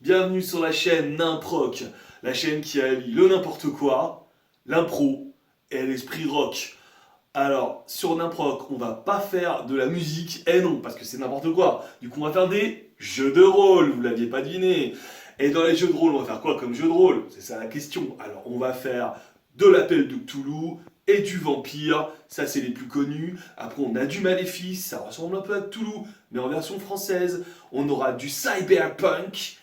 Bienvenue sur la chaîne Nimproc, la chaîne qui allie le n'importe quoi, l'impro et l'esprit rock. Alors, sur Nimproc, on va pas faire de la musique, et non, parce que c'est n'importe quoi. Du coup, on va faire des jeux de rôle, vous l'aviez pas deviné. Et dans les jeux de rôle, on va faire quoi comme jeu de rôle? C'est ça la question. Alors, on va faire de l'appel de Cthulhu et du vampire, ça c'est les plus connus. Après, on a du maléfice, ça ressemble un peu à Cthulhu, mais en version française. On aura du cyberpunk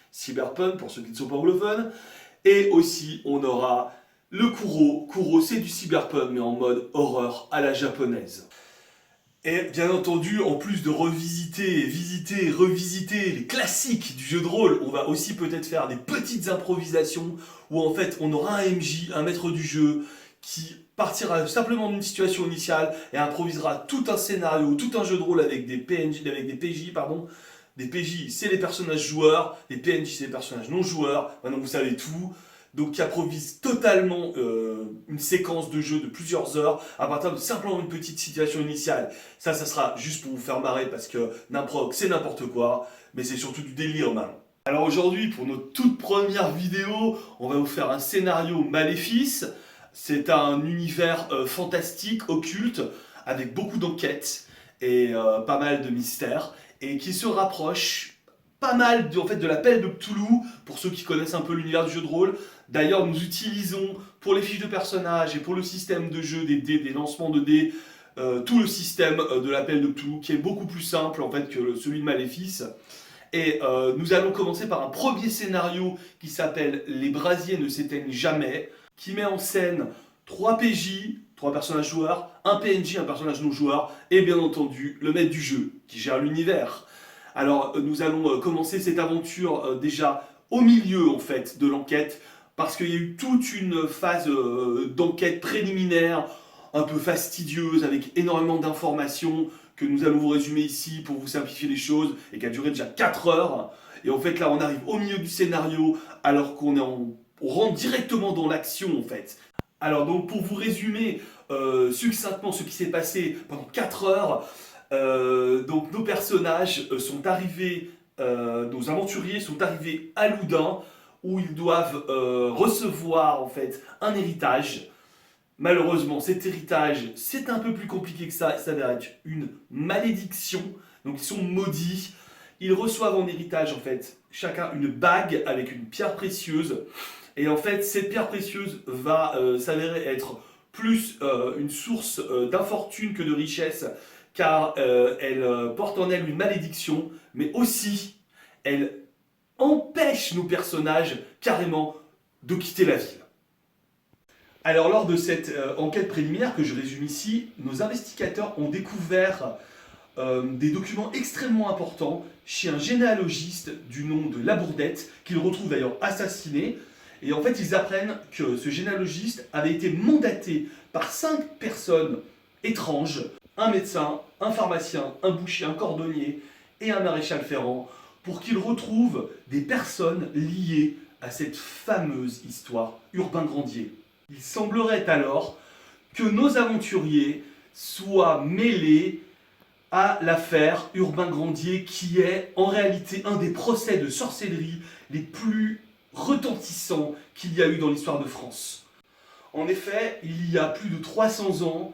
pour ceux qui ne sont pas anglophones. Et aussi, on aura le Kuro. Kuro, c'est du cyberpunk, mais en mode horreur à la japonaise. Et bien entendu, en plus de revisiter, visiter et revisiter les classiques du jeu de rôle, on va aussi peut-être faire des petites improvisations où en fait on aura un MJ, un maître du jeu, qui partira simplement d'une situation initiale et improvisera tout un scénario, tout un jeu de rôle avec des PNJ, avec des PJ, pardon. Des PJ, c'est les personnages joueurs, les PNJ, c'est les personnages non joueurs. Maintenant vous savez tout. Donc qui improvise totalement une séquence de jeu de plusieurs heures à partir de simplement une petite situation initiale. Ça sera juste pour vous faire marrer parce que n'improc c'est n'importe quoi, mais c'est surtout du délire man. Alors aujourd'hui, pour notre toute première vidéo, on va vous faire un scénario Maléfice. C'est un univers fantastique, occulte, avec beaucoup d'enquêtes et pas mal de mystères, et qui se rapproche pas mal en fait, de l'appel de Cthulhu, pour ceux qui connaissent un peu l'univers du jeu de rôle. D'ailleurs, nous utilisons pour les fiches de personnages et pour le système de jeu des dés, des lancements de dés, tout le système de l'appel de Cthulhu, qui est beaucoup plus simple en fait que celui de Maléfice. Et nous allons commencer par un premier scénario qui s'appelle Les brasiers ne s'éteignent jamais, qui met en scène 3 PJ, 3 personnages joueurs, un PNJ, un personnage non joueur, et bien entendu le maître du jeu, qui gère l'univers. Alors nous allons commencer cette aventure déjà au milieu en fait de l'enquête, parce qu'il y a eu toute une phase d'enquête préliminaire, un peu fastidieuse, avec énormément d'informations, que nous allons vous résumer ici pour vous simplifier les choses, et qui a duré déjà 4 heures. Et en fait là on arrive au milieu du scénario, alors on rentre directement dans l'action en fait. Alors donc pour vous résumer succinctement ce qui s'est passé pendant 4 heures, donc nos personnages sont arrivés, nos aventuriers sont arrivés à Loudun, où ils doivent recevoir en fait un héritage. Malheureusement, cet héritage, c'est un peu plus compliqué que ça s'avère être une malédiction, donc ils sont maudits. Ils reçoivent en héritage en fait chacun une bague avec une pierre précieuse, et en fait cette pierre précieuse va s'avérer être plus une source d'infortune que de richesse, car elle porte en elle une malédiction, mais aussi elle empêche nos personnages carrément de quitter la ville. Alors lors de cette enquête préliminaire que je résume ici, nos investigateurs ont découvert des documents extrêmement importants chez un généalogiste du nom de Labourdette, qu'ils retrouvent d'ailleurs assassiné. Et en fait, ils apprennent que ce généalogiste avait été mandaté par 5 personnes étranges, un médecin, un pharmacien, un boucher, un cordonnier et un maréchal ferrant, pour qu'ils retrouvent des personnes liées à cette fameuse histoire Urbain Grandier. Il semblerait alors que nos aventuriers soient mêlés à l'affaire Urbain Grandier, qui est en réalité un des procès de sorcellerie les plus retentissants qu'il y a eu dans l'histoire de France. En effet, il y a plus de 300 ans,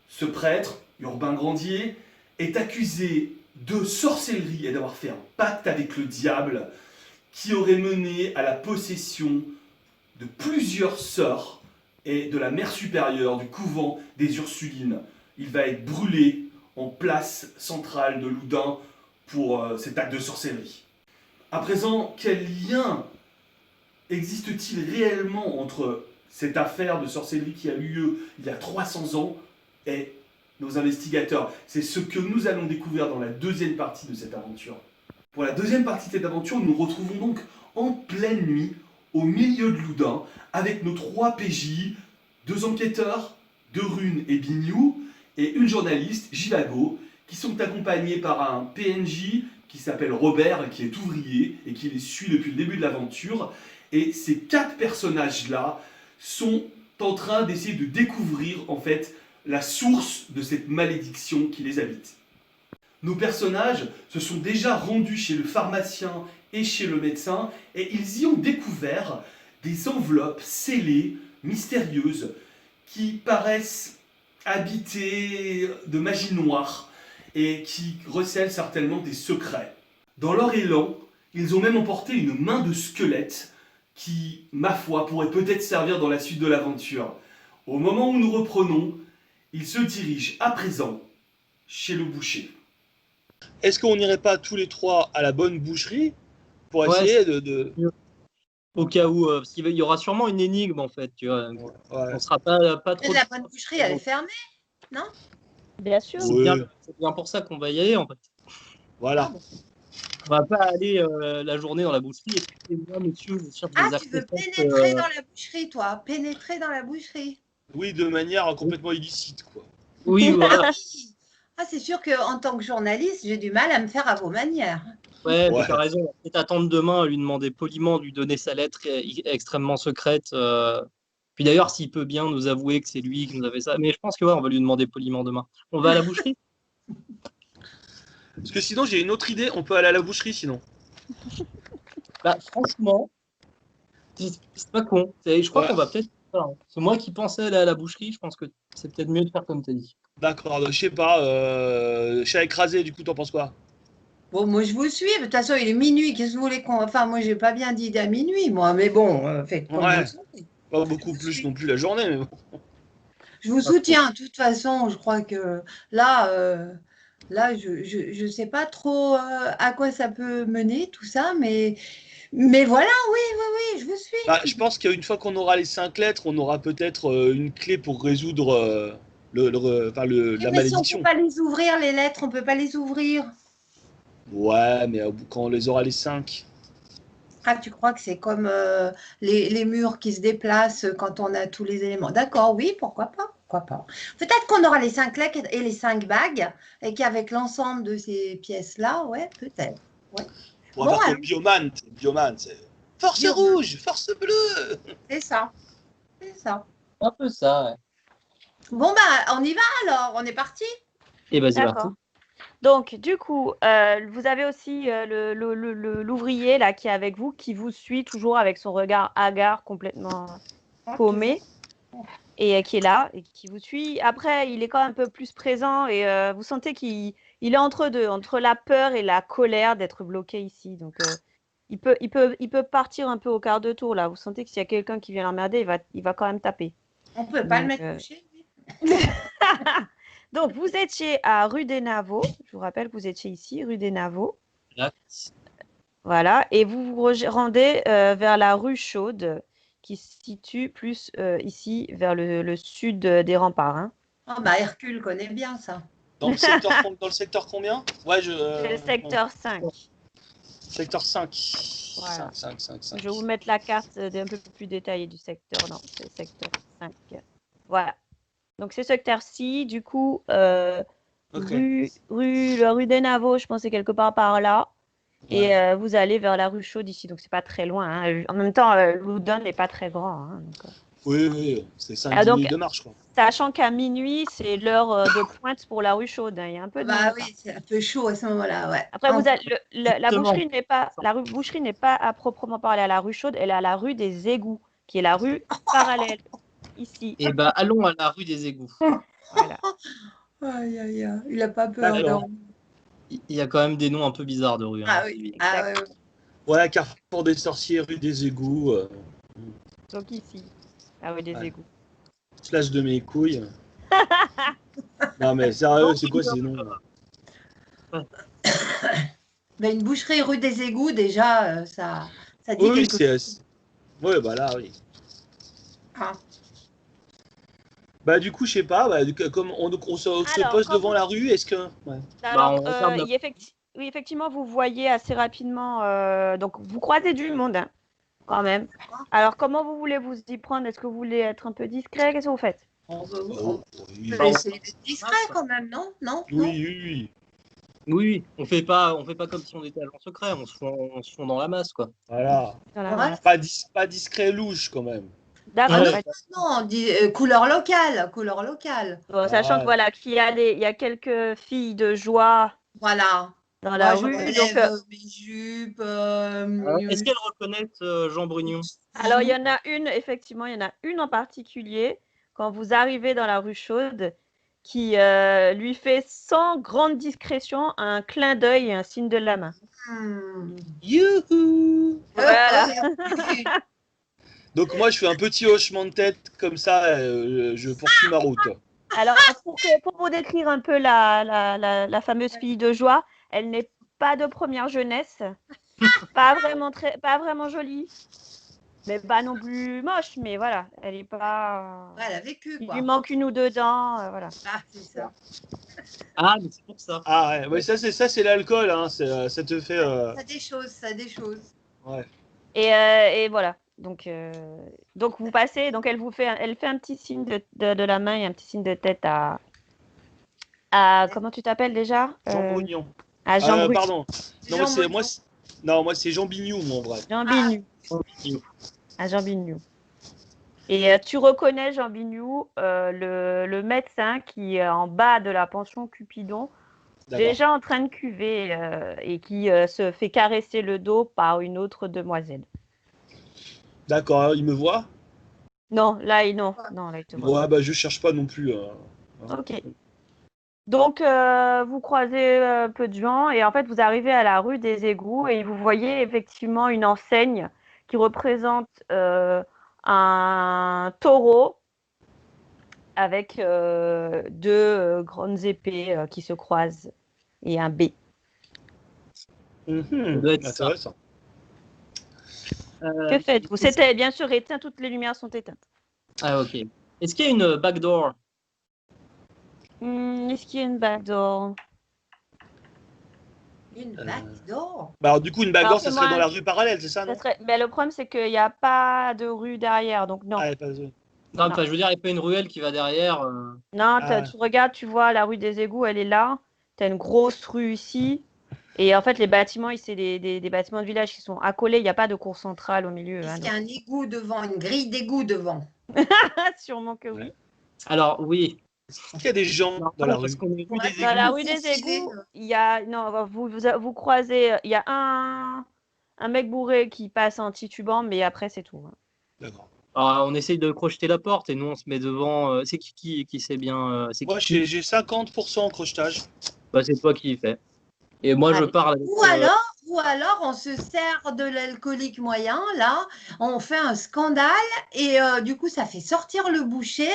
ce prêtre, Urbain Grandier, est accusé de sorcellerie et d'avoir fait un pacte avec le diable qui aurait mené à la possession de plusieurs sœurs et de la mère supérieure du couvent des Ursulines. Il va être brûlé en place centrale de Loudun pour cet acte de sorcellerie. À présent, quel lien existe-t-il réellement entre cette affaire de sorcellerie qui a eu lieu il y a 300 ans et nos investigateurs? C'est ce que nous allons découvrir dans la deuxième partie de cette aventure. Pour la deuxième partie de cette aventure, nous nous retrouvons donc en pleine nuit, au milieu de Loudun, avec nos 3 PJ, 2 enquêteurs, 2 Runes et Bignou, et une journaliste, Givago, qui sont accompagnés par un PNJ qui s'appelle Robert, qui est ouvrier et qui les suit depuis le début de l'aventure. Et ces 4 personnages-là sont en train d'essayer de découvrir en fait la source de cette malédiction qui les habite. Nos personnages se sont déjà rendus chez le pharmacien et chez le médecin, et ils y ont découvert des enveloppes scellées, mystérieuses, qui paraissent habitées de magie noire et qui recèlent certainement des secrets. Dans leur élan, ils ont même emporté une main de squelette qui, ma foi, pourrait peut-être servir dans la suite de l'aventure. Au moment où nous reprenons, ils se dirigent à présent chez le boucher. Est-ce qu'on n'irait pas tous les trois à la bonne boucherie pour Ouais, essayer de... au cas où, parce qu'il y aura sûrement une énigme en fait, tu vois. Ouais. On sera pas trop. La bonne boucherie, elle est fermée, non? Bien sûr. Ouais. C'est bien pour ça qu'on va y aller en fait. Voilà. On va pas aller la journée dans la boucherie et puis moi, monsieur, je cherche des Ah, tu veux artefacts. pénétrer dans la boucherie, toi? Pénétrer dans la boucherie. Oui, de manière complètement illicite, quoi. Oui, voilà. Ah, c'est sûr qu'en tant que journaliste, j'ai du mal à me faire à vos manières. Ouais, Ouais. mais t'as raison. On va peut-être attendre demain, lui demander poliment de lui donner sa lettre extrêmement secrète. Puis d'ailleurs, s'il peut bien nous avouer que c'est lui qui nous a fait ça. Mais je pense que ouais, on va lui demander poliment demain. On va à la boucherie? Parce que sinon, j'ai une autre idée, on peut aller à la boucherie, sinon. Bah, franchement, c'est pas con. Je crois Ouais. qu'on va peut-être. C'est moi qui pensais aller à la boucherie. Je pense que c'est peut-être mieux de faire comme tu as dit. D'accord, je sais pas, chat écrasé, du coup, t'en penses quoi? Bon, moi, je vous suis. De toute façon, il est minuit. Qu'est-ce que vous voulez qu'on... Enfin, moi, j'ai pas bien dit à minuit, moi. Mais bon, faites comme Ouais. vous le sentez. Pas beaucoup plus non plus la journée, mais bon. Je vous soutiens. De toute façon, je crois que là, je sais pas trop à quoi ça peut mener, tout ça. Mais voilà, oui, je vous suis. Bah, je pense qu'une fois qu'on aura les 5 lettres, on aura peut-être une clé pour résoudre la Mais si on malédiction. peut pas les ouvrir, les lettres, on peut pas les ouvrir. Ouais, mais quand on les aura les 5. Ah, tu crois que c'est comme les murs qui se déplacent quand on a tous les éléments. D'accord, oui, pourquoi pas, pourquoi pas. Peut-être qu'on aura les 5 lettres et les 5 bagues, et qu'avec l'ensemble de ces pièces-là, ouais, peut-être. Ouais. On va Bon, faire alors, comme Bioman, c'est force Bioman. rouge, force bleue. c'est ça. C'est ça. Un peu ça, ouais. Bon, bah, on y va alors, on est parti. Et bah, c'est D'accord. parti. Donc, du coup, vous avez aussi l'ouvrier là qui est avec vous, qui vous suit toujours avec son regard hagard, complètement paumé, et qui est là et qui vous suit. Après, il est quand même un peu plus présent et vous sentez qu'il est entre deux, entre la peur et la colère d'être bloqué ici. Donc, il peut partir un peu au quart de tour là. Vous sentez que s'il y a quelqu'un qui vient l'emmerder, il va quand même taper. On peut pas Donc, le mettre couché. lui. Donc, vous étiez à rue des Navaux. Je vous rappelle que vous étiez ici, rue des Navaux. Là. Voilà. Et vous vous rendez vers la rue Chaude, qui se situe plus ici, vers le sud des remparts. Hein. Ah, bah, Hercule connaît bien ça. Dans le secteur combien? Ouais, C'est le secteur 5. Secteur 5. Voilà. 5. Je vais vous mettre la carte un peu plus détaillée du secteur. Non, c'est le secteur 5. Voilà. Donc, c'est secteur-ci. Du coup, Ok. la rue des Navaux, je pense, c'est quelque part par là. Ouais. Et vous allez vers la rue Chaude ici. Donc, c'est pas très loin. Hein. En même temps, Loudun n'est pas très grand. Hein, donc, Oui, c'est 5 Ah, donc, minutes de marche, quoi. sachant qu'à minuit, c'est l'heure de pointe pour la rue Chaude. Hein. Il y a un peu de Bah monde, oui, quoi. c'est un peu chaud à ce moment-là, ouais. Après, Oh, la boucherie n'est pas à proprement parler à la rue Chaude. Elle est à la rue des Égouts, qui est la rue parallèle ici. Et bah, allons à la rue des égouts. Voilà. aïe, aïe, aïe. Il a pas peur. D'accord. non. Il y a quand même des noms un peu bizarres de rue. Hein. Ah oui, ah, ouais, ouais. Ouais, Carrefour des Sorciers, rue des Égouts. Donc ici, la rue des Ouais. Égouts. Slash de mes couilles. Non, mais sérieux, c'est quoi ces noms là? Mais une boucherie rue des Égouts, déjà, ça dit Oui, quelque chose. c'est. Ouais, bah là, oui. Ah. Bah, du coup, je sais pas, comme on se Alors, pose quand devant vous- la rue, est-ce que. Ouais. Alors, on regarde la- oui, effectivement, vous voyez assez rapidement. Donc, vous croisez du monde, hein, quand même. Alors, comment vous voulez vous y prendre? Est-ce que vous voulez être un peu discret? Qu'est-ce que vous faites? On Oh, oui. peut essayer d'être discret quand même, non? Non? Oui, oui. Oui, on fait pas comme si on était agent secret. On se fond dans la masse, quoi. Voilà. Voilà, Ouais. voilà. Pas discret louche quand même. D'accord. Ouais. Non, on dit couleur locale, couleur locale. Bon, sachant que Ouais. voilà, qu'il y a il y a quelques filles de joie Voilà. dans la Moi, je rue. Donc, relève mes jupes. Est-ce qu'elle reconnaît Jean Brugnon? alors, il y en a une, effectivement, il y en a une en particulier, quand vous arrivez dans la rue Chaude, qui lui fait sans grande discrétion un clin d'œil et un signe de la main. Youhou! Voilà. Donc moi, je fais un petit hochement de tête comme ça, je poursuis ma route. Alors, pour vous décrire un peu la fameuse fille de joie, elle n'est pas de première jeunesse, pas vraiment jolie, mais pas non plus moche, mais voilà, elle est pas. Ouais, elle a vécu, Il quoi. lui manque une ou deux dents, voilà. Ah, c'est ça. Ah, mais c'est pour ça. Ah ouais, ça c'est l'alcool, hein, ça te fait. Ça des choses, ça des choses. Ouais. Et voilà. Donc vous passez, donc elle fait un petit signe de la main et un petit signe de tête à comment tu t'appelles déjà? Jean Brugnon. À Jean Brugnon. Pardon. Non, moi c'est Jean Bignou, mon vrai. Jean Bignou. À Jean Bignou. Et tu reconnais Jean Bignou, le médecin qui est en bas de la pension Cupidon, déjà en train de cuver et qui se fait caresser le dos par une autre demoiselle. D'accord, il me voit? Non, là il te voit. Ouais, bah je cherche pas non plus. Ok. Donc vous croisez peu de gens et en fait vous arrivez à la rue des Égouts et vous voyez effectivement une enseigne qui représente un taureau avec deux grandes épées qui se croisent et un B. Mhm, doit être ça. intéressant. Que faites-vous? C'était bien sûr éteint, toutes les lumières sont éteintes. Ah, ok. Est-ce qu'il y a une backdoor? Est-ce qu'il y a une backdoor? Une backdoor. Bah alors du coup une backdoor, Alors, ça c'est serait moi. dans la rue parallèle, c'est ça, non? Ben, le problème c'est qu'il n'y a pas de rue derrière, donc non. Ah, pas... Non, Non. enfin, je veux dire, il n'y a pas une ruelle qui va derrière. Non, Ah. tu regardes, tu vois la rue des Égouts, elle est là. Tu as une grosse rue ici. Et en fait, les bâtiments, c'est des bâtiments de village qui sont accolés. Il n'y a pas de cour centrale au milieu. Est-ce Hein, qu'il y a un égout devant, une grille d'égout devant? sûrement que oui. Ouais. Alors, oui. Est-ce qu'il y a des gens Non, dans la parce rue? qu'on est rue Ouais, des Dans la égouts. rue des Foncez, Égouts, il y a. Non, vous croisez. Il y a un mec bourré qui passe en titubant, mais après, c'est tout. Hein. D'accord. Alors, on essaye de crocheter la porte et nous, on se met devant. C'est qui sait bien. C'est Moi qui j'ai 50% en crochetage. Bah, c'est toi qui y fais. Et moi, je Allez. parle avec. Ou alors, on se sert de l'alcoolique moyen, là, on fait un scandale et du coup, ça fait sortir le boucher.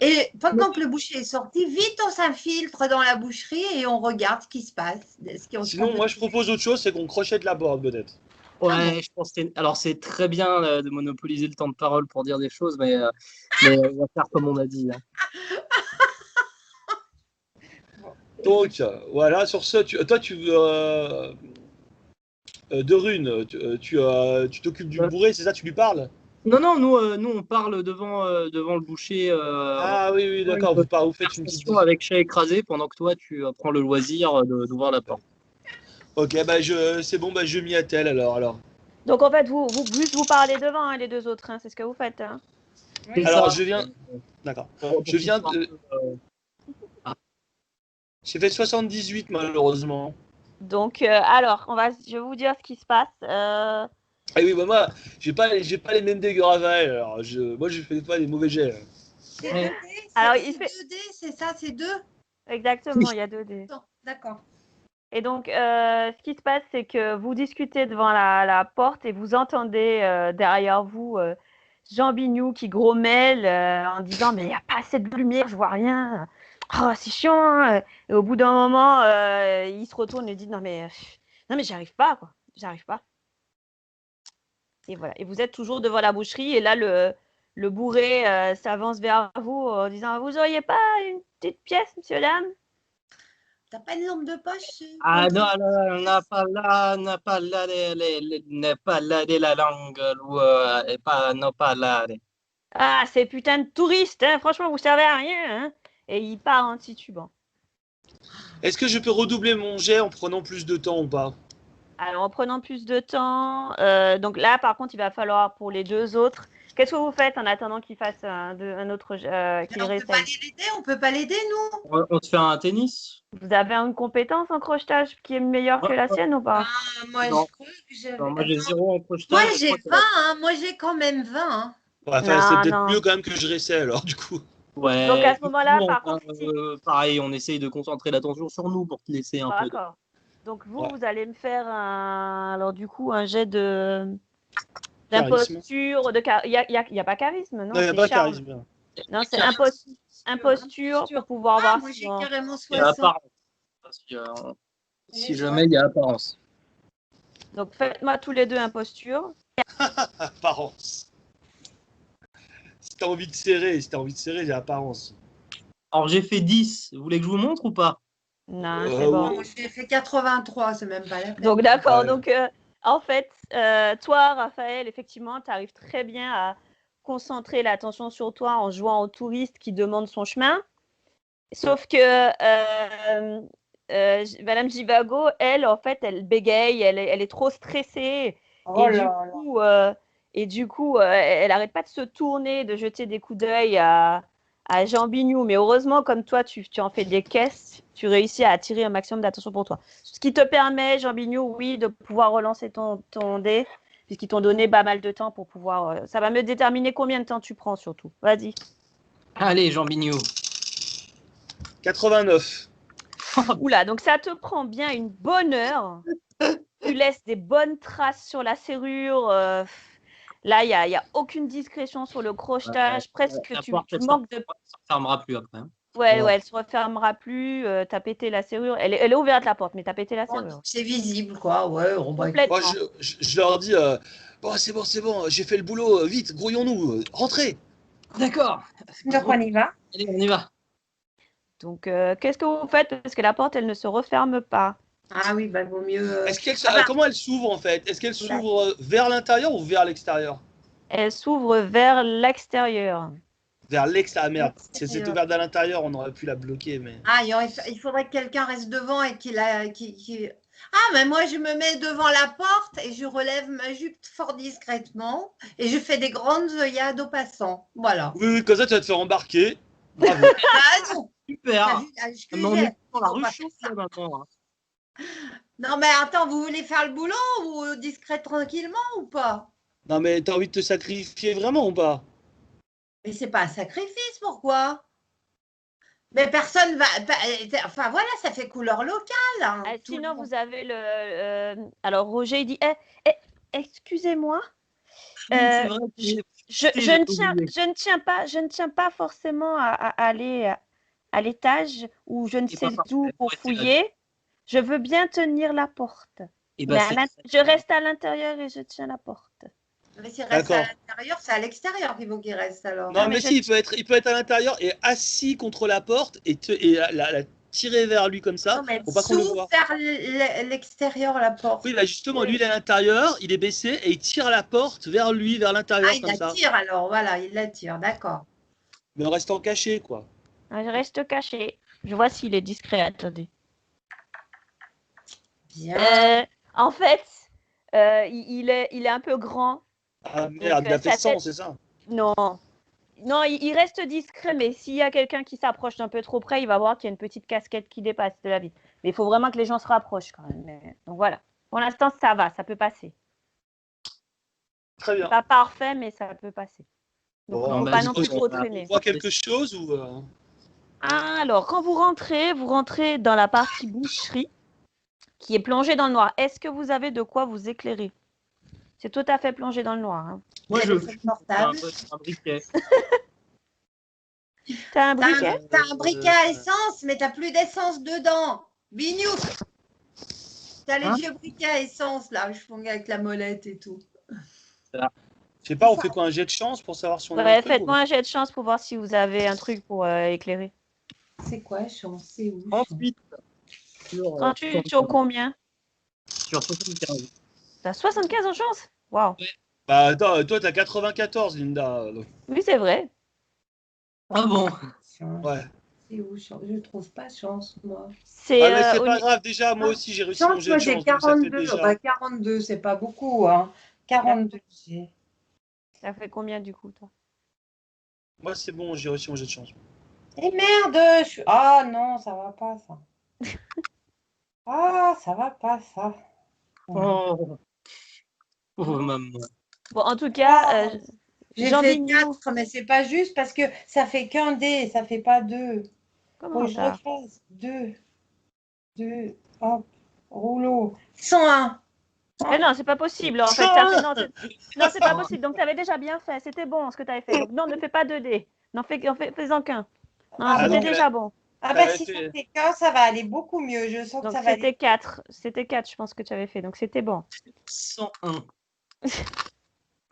Et pendant que le boucher est sorti, vite, on s'infiltre dans la boucherie et on regarde ce qui se passe. Sinon, moi je propose autre chose, c'est qu'on crochette la porte peut-être. Ouais, je pense que alors c'est très bien de monopoliser le temps de parole pour dire des choses, mais on va faire comme on a dit. Hein. Donc voilà, sur ce, toi tu de Rune, tu t'occupes du bourré, c'est ça, tu lui parles? Non, nous on parle devant le boucher. Ah oui, d'accord, vous faites une petite... avec chat écrasé pendant que toi tu prends le loisir d'ouvrir la porte. Ok, bah c'est bon, bah je m'y attelle alors. Donc en fait, vous parlez devant hein, les deux autres, hein, c'est ce que vous faites. Hein. Oui. Alors ça. je viens... D'accord. Je viens de... J'ai fait 78 malheureusement. Donc alors, je vais vous dire ce qui se passe. Ah oui, bah moi, j'ai pas les mêmes dégâts à Raphaël, alors moi je fais pas des mauvais jets. C'est Ouais. 2D, Alors, c'est il fait- 2D, c'est ça, c'est 2? Exactement, il y a 2 dés. D'accord. Et donc, ce qui se passe, c'est que vous discutez devant la porte et vous entendez derrière vous Jean Bignou qui grommelle en disant « Mais il n'y a pas assez de lumière, je vois rien. Oh, c'est chiant. Hein. » Et au bout d'un moment, il se retourne et dit « Non, mais j'y arrive pas, quoi. J'arrive pas. » Et voilà. Et vous êtes toujours devant la boucherie et là, le bourré s'avance vers vous en disant « Vous auriez pas une petite pièce, monsieur, dame ?» T'as pas une lampe de poche? Ah non, on n'a pas là la langue, non pas là. Ah, ces putains de touristes, hein, franchement, vous servez à rien. Hein. Et il part en titubant. Est-ce que je peux redoubler mon jet en prenant plus de temps ou pas? Alors, en prenant plus de temps, donc là, par contre, il va falloir pour les deux autres Qu'est-ce que vous faites en attendant qu'il fasse un autre qu'il On peut pas réessaye? l'aider, on peut pas l'aider, nous. On te fait un tennis? Vous avez une compétence en crochetage qui est meilleure que la sienne ou pas? Moi, Non. je crois que j'avais. Non, moi j'ai Attends. 0 en Moi, crochetage. j'ai 20, hein. Moi, j'ai quand même 20. Hein. Ouais, enfin, c'est Non, peut-être non. mieux quand même que je réessaie alors du coup. Ouais. Donc à ce moment-là, nous, par contre, si. pareil, on essaye de concentrer l'attention sur nous pour te laisser un peu. D'accord. Donc vous, Ouais. vous allez me faire alors du coup un jet Charisme. d'imposture, il y a pas charisme, non, Non, il n'y a c'est pas charme. charisme. Non, c'est imposture pour pouvoir voir Moi, si j'ai on- carrément Il y a 60. apparence. Si jamais il y a apparence. Donc faites-moi tous les deux imposture. Apparence. Si t'as envie de serrer, j'ai apparence. Alors j'ai fait 10. Vous voulez que je vous montre ou pas? Non, c'est bon. Moi, j'ai fait 83, c'est même pas la peine. Donc d'accord, Ouais. donc en fait, toi, Raphaël, effectivement, tu arrives très bien à concentrer l'attention sur toi en jouant au touriste qui demande son chemin. Sauf que Madame Jivago, elle, en fait, elle bégaye, elle est trop stressée. Oh Et là du coup, elle n'arrête pas de se tourner, de jeter des coups d'œil à Jean Bignou. Mais heureusement, comme toi, tu en fais des caisses, tu réussis à attirer un maximum d'attention pour toi. Ce qui te permet, Jean Bignou, oui, de pouvoir relancer ton dé, puisqu'ils t'ont donné pas mal de temps pour pouvoir. Ça va me déterminer combien de temps tu prends, surtout. Vas-y. Allez, Jean Bignou. 89. Oula, donc ça te prend bien une bonne heure. Tu laisses des bonnes traces sur la serrure. Là, il n'y a aucune discrétion sur le crochetage. Presque, La tu porte, elle manques de. ne fermera plus après. Hein. Ouais, Ouais. elle se refermera plus. Tu as pété la serrure. Elle est ouverte, la porte, mais tu as pété la serrure. C'est visible, quoi. Ouais, on va Complètement. Moi, je leur dis bon, c'est bon, j'ai fait le boulot, vite, grouillons-nous, rentrez. D'accord. Donc, on y va. Allez, on y va. Donc, qu'est-ce que vous faites? Parce que la porte, elle ne se referme pas. Ah oui, bah, vaut mieux. Comment elle s'ouvre en fait? Est-ce qu'elle s'ouvre vers l'intérieur ou vers l'extérieur? Elle s'ouvre vers l'extérieur. Vers l'extérieur. Merde, si elle s'était ouverte à l'intérieur, on aurait pu la bloquer. Mais... Ah, il faudrait que quelqu'un reste devant et qu'il a. Ah, mais moi, je me mets devant la porte et je relève ma jupe fort discrètement et je fais des grandes œillades aux passants. Voilà. Oui, comme ça, tu vas te faire embarquer. Bravo. Ah non, Super. t'as vu l'âge que Mais on j'ai. est dans la Faut rue pas chaude faire là maintenant. Hein. Non, mais attends, vous voulez faire le boulot ou discret tranquillement ou pas? Non, mais t'as envie de te sacrifier vraiment ou pas? Mais c'est pas un sacrifice, pourquoi? Mais personne va. Enfin voilà, ça fait couleur locale. Hein, tout Sinon, le monde. vous avez le. Alors, Roger, il dit excusez-moi. C'est vrai. Je ne tiens pas forcément à aller à l'étage où je ne C'est sais pas d'où parfait, pour ouais, c'est fouiller. Je veux bien tenir la porte. Et Mais je reste à l'intérieur et je tiens la porte. Mais s'il reste à D'accord. l'intérieur, c'est à l'extérieur qu'il faut qu'il reste alors. Non, mais mais je- si, il peut être à l'intérieur et assis contre la porte et la tirer vers lui comme ça, Non, mais pour pas qu'on le s'ouvre voit. vers l'extérieur la porte. Oui, là justement, lui il est à l'intérieur, il est baissé et il tire la porte vers lui, vers l'intérieur Ah, il comme ça. l'attire alors, voilà, il l'attire, d'accord. Mais en restant caché, quoi. Je reste caché. Je vois s'il est discret. Attendez. Bien. En fait, il est un peu grand. Ah merde, il a fait 100, c'est ça? Non. Non, il reste discret, mais s'il y a quelqu'un qui s'approche d'un peu trop près, il va voir qu'il y a une petite casquette qui dépasse de la vie. Mais il faut vraiment que les gens se rapprochent quand même. Donc voilà. Pour l'instant, ça va, ça peut passer. Très bien. Pas parfait, mais ça peut passer. Donc Bon, il ne faut bah, pas du non coup, plus on trop va- traîner. On voit quelque chose ou Alors, quand vous rentrez dans la partie boucherie, qui est plongée dans le noir, est-ce que vous avez de quoi vous éclairer? C'est tout à fait plongé dans le noir. Hein. Moi, je Téléphone portable. un briquet. T'as un briquet? T'as un briquet à essence, mais t'as plus d'essence dedans. Bignou. T'as les Hein vieux briquets à essence là, je fais avec la molette et tout. je sais pas, on fait quoi, un jet de chance pour savoir si on a un Ouais, truc ou- faites-moi un jet de chance pour voir si vous avez un truc pour éclairer. C'est quoi, chance? C'est où? Ensuite, sur, 38 sur combien? sur 75. T'as 75 en chance? Waouh. Bah attends, toi t'as 94, Linda. Oui, c'est vrai. Ah bon? Chance. Ouais. C'est où, chance? Je trouve pas chance, moi. C'est Ah mais c'est au pas ni- grave, déjà moi aussi j'ai réussi mon Chance, jet moi de j'ai chance, donc ça fait 42. déjà. Bah, 42, c'est pas beaucoup, hein. 42, j'ai. Ça fait combien du coup, toi? Moi, c'est bon, j'ai réussi mon jet de chance. Et merde, ah non, ça va pas ça. Ah, ça va pas ça. Oh, pauvre maman. Bon, en tout cas, Oh, j'ai Jean fait Bignou, 4, mais c'est pas juste parce que ça fait qu'un dé, ça fait pas 2. Faut comment que je ça? refasse 2, 2, hop, rouleau. 101. Mais non, c'est pas possible. En fait, non, c'est pas possible. Donc, tu avais déjà bien fait. C'était bon ce que tu avais fait. Donc, non, ne fais pas 2 dés. Fais-en qu'un. Non, Ah c'était donc, bon. déjà bon. Ah bah elle a si ça fait... fait qu'un, ça va aller beaucoup mieux. Je sens que Donc, ça va aller. c'était 4. C'était 4, je pense que tu avais fait. Donc, c'était bon. 101.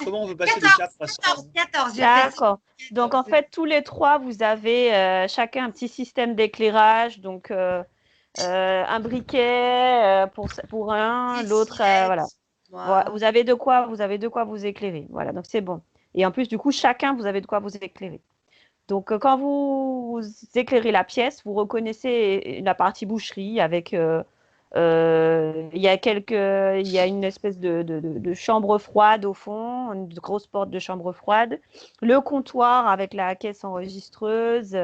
Comment on peut passer de 14, 4 à 14, 100? 14, j'ai fait D'accord. Donc, en fait, tous les trois, vous avez chacun un petit système d'éclairage. Donc, un briquet pour un, l'autre, voilà. Vous avez de quoi vous éclairer. Voilà, donc c'est bon. Et en plus, du coup, chacun, vous avez de quoi vous éclairer. Donc, quand vous éclairez la pièce, vous reconnaissez la partie boucherie avec. Il y a une espèce de chambre froide au fond, une grosse porte de chambre froide, le comptoir avec la caisse enregistreuse,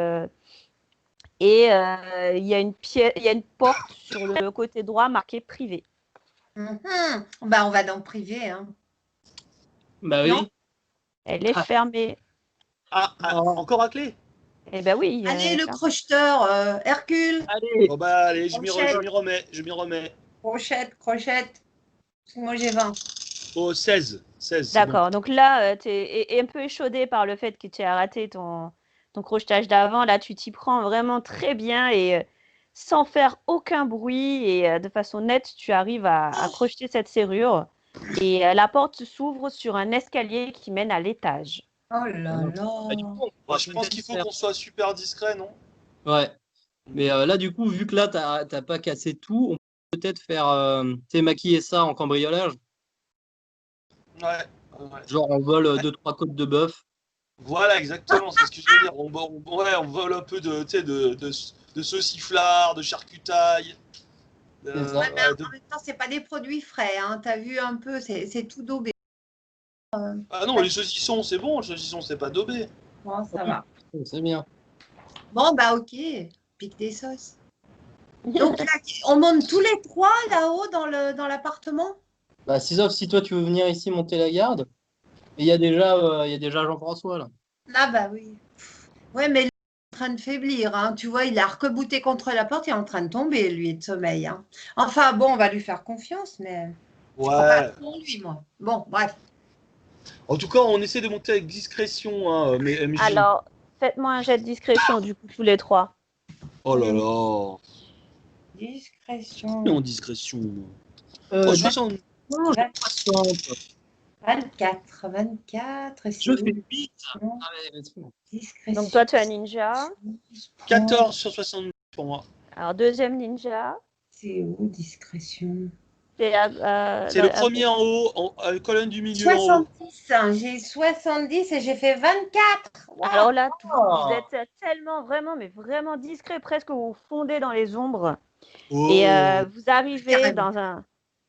et il y a une porte sur le côté droit marquée privé. Bah on va dans le privé, hein. Bah Non. oui. Elle est Ah. fermée. Oh. Encore à clé? Eh ben oui. Allez, le fermée. crocheteur, Hercule, Allez. Bon bah allez, je m'y Crochette. remets, je m'y remets. crochette. Moi j'ai 20. Oh, 16, c'est bon. D'accord. Donc là, tu es un peu échaudé par le fait que tu as raté ton crochetage d'avant. Là, tu t'y prends vraiment très bien et sans faire aucun bruit et de façon nette, tu arrives à crocheter cette serrure. Et la porte s'ouvre sur un escalier qui mène à l'étage. Oh là Bah, du là. coup, on Bah, pourra je pense qu'il peut-être faut faire. qu'on soit super discret, non? Ouais. Mais là, du coup, vu que là, t'as pas cassé tout, on peut peut-être faire, tu sais, maquiller ça en cambriolage. Ouais. Ouais. Genre, on vole 2-3 côtes de bœuf. Voilà, exactement, c'est ce que je veux dire. On vole un peu de, tu sais, de sauciflard, de charcutaille. C'est ça. Ouais, mais Ouais, en même temps, c'est pas des produits frais, hein. T'as vu un peu, c'est tout daubé. Ah non, les saucissons, c'est bon, les saucissons, c'est pas daubé. Bon, ça va. C'est bien. Bon, bah ok, pique des sauces. Donc là, on monte tous les trois là-haut dans l'appartement? Bah, sauf si toi, tu veux venir ici monter la garde. Et il y a déjà Jean-François, là. Ah bah oui. Ouais, mais il est en train de faiblir, hein. Tu vois, il a arc-bouté contre la porte, il est en train de tomber, lui, de sommeil, hein. Enfin, bon, on va lui faire confiance, mais je crois pas Ouais. trop en lui, moi. Bon, bref. En tout cas, on essaie de monter avec discrétion, hein, mais MJ. Alors, faites-moi un jet de discrétion, du coup, tous les trois. Oh là là. Discrétion. Mais en discrétion. Oh, 60. Non, j'ai 60. 24, 24, et c'est Je où? fais 8. Non, Ah ouais, c'est bon. discrétion. Donc, toi, tu es un ninja. 14 sur 70 pour moi. Alors, deuxième ninja. C'est où, discrétion? C'est C'est le premier en haut, colonne du milieu en haut. 70, hein, j'ai 70 et j'ai fait 24. Wow. Alors là, vous Oh. êtes tellement, vraiment, mais vraiment discret, presque vous fondez dans les ombres. Oh. Et vous arrivez Carrément.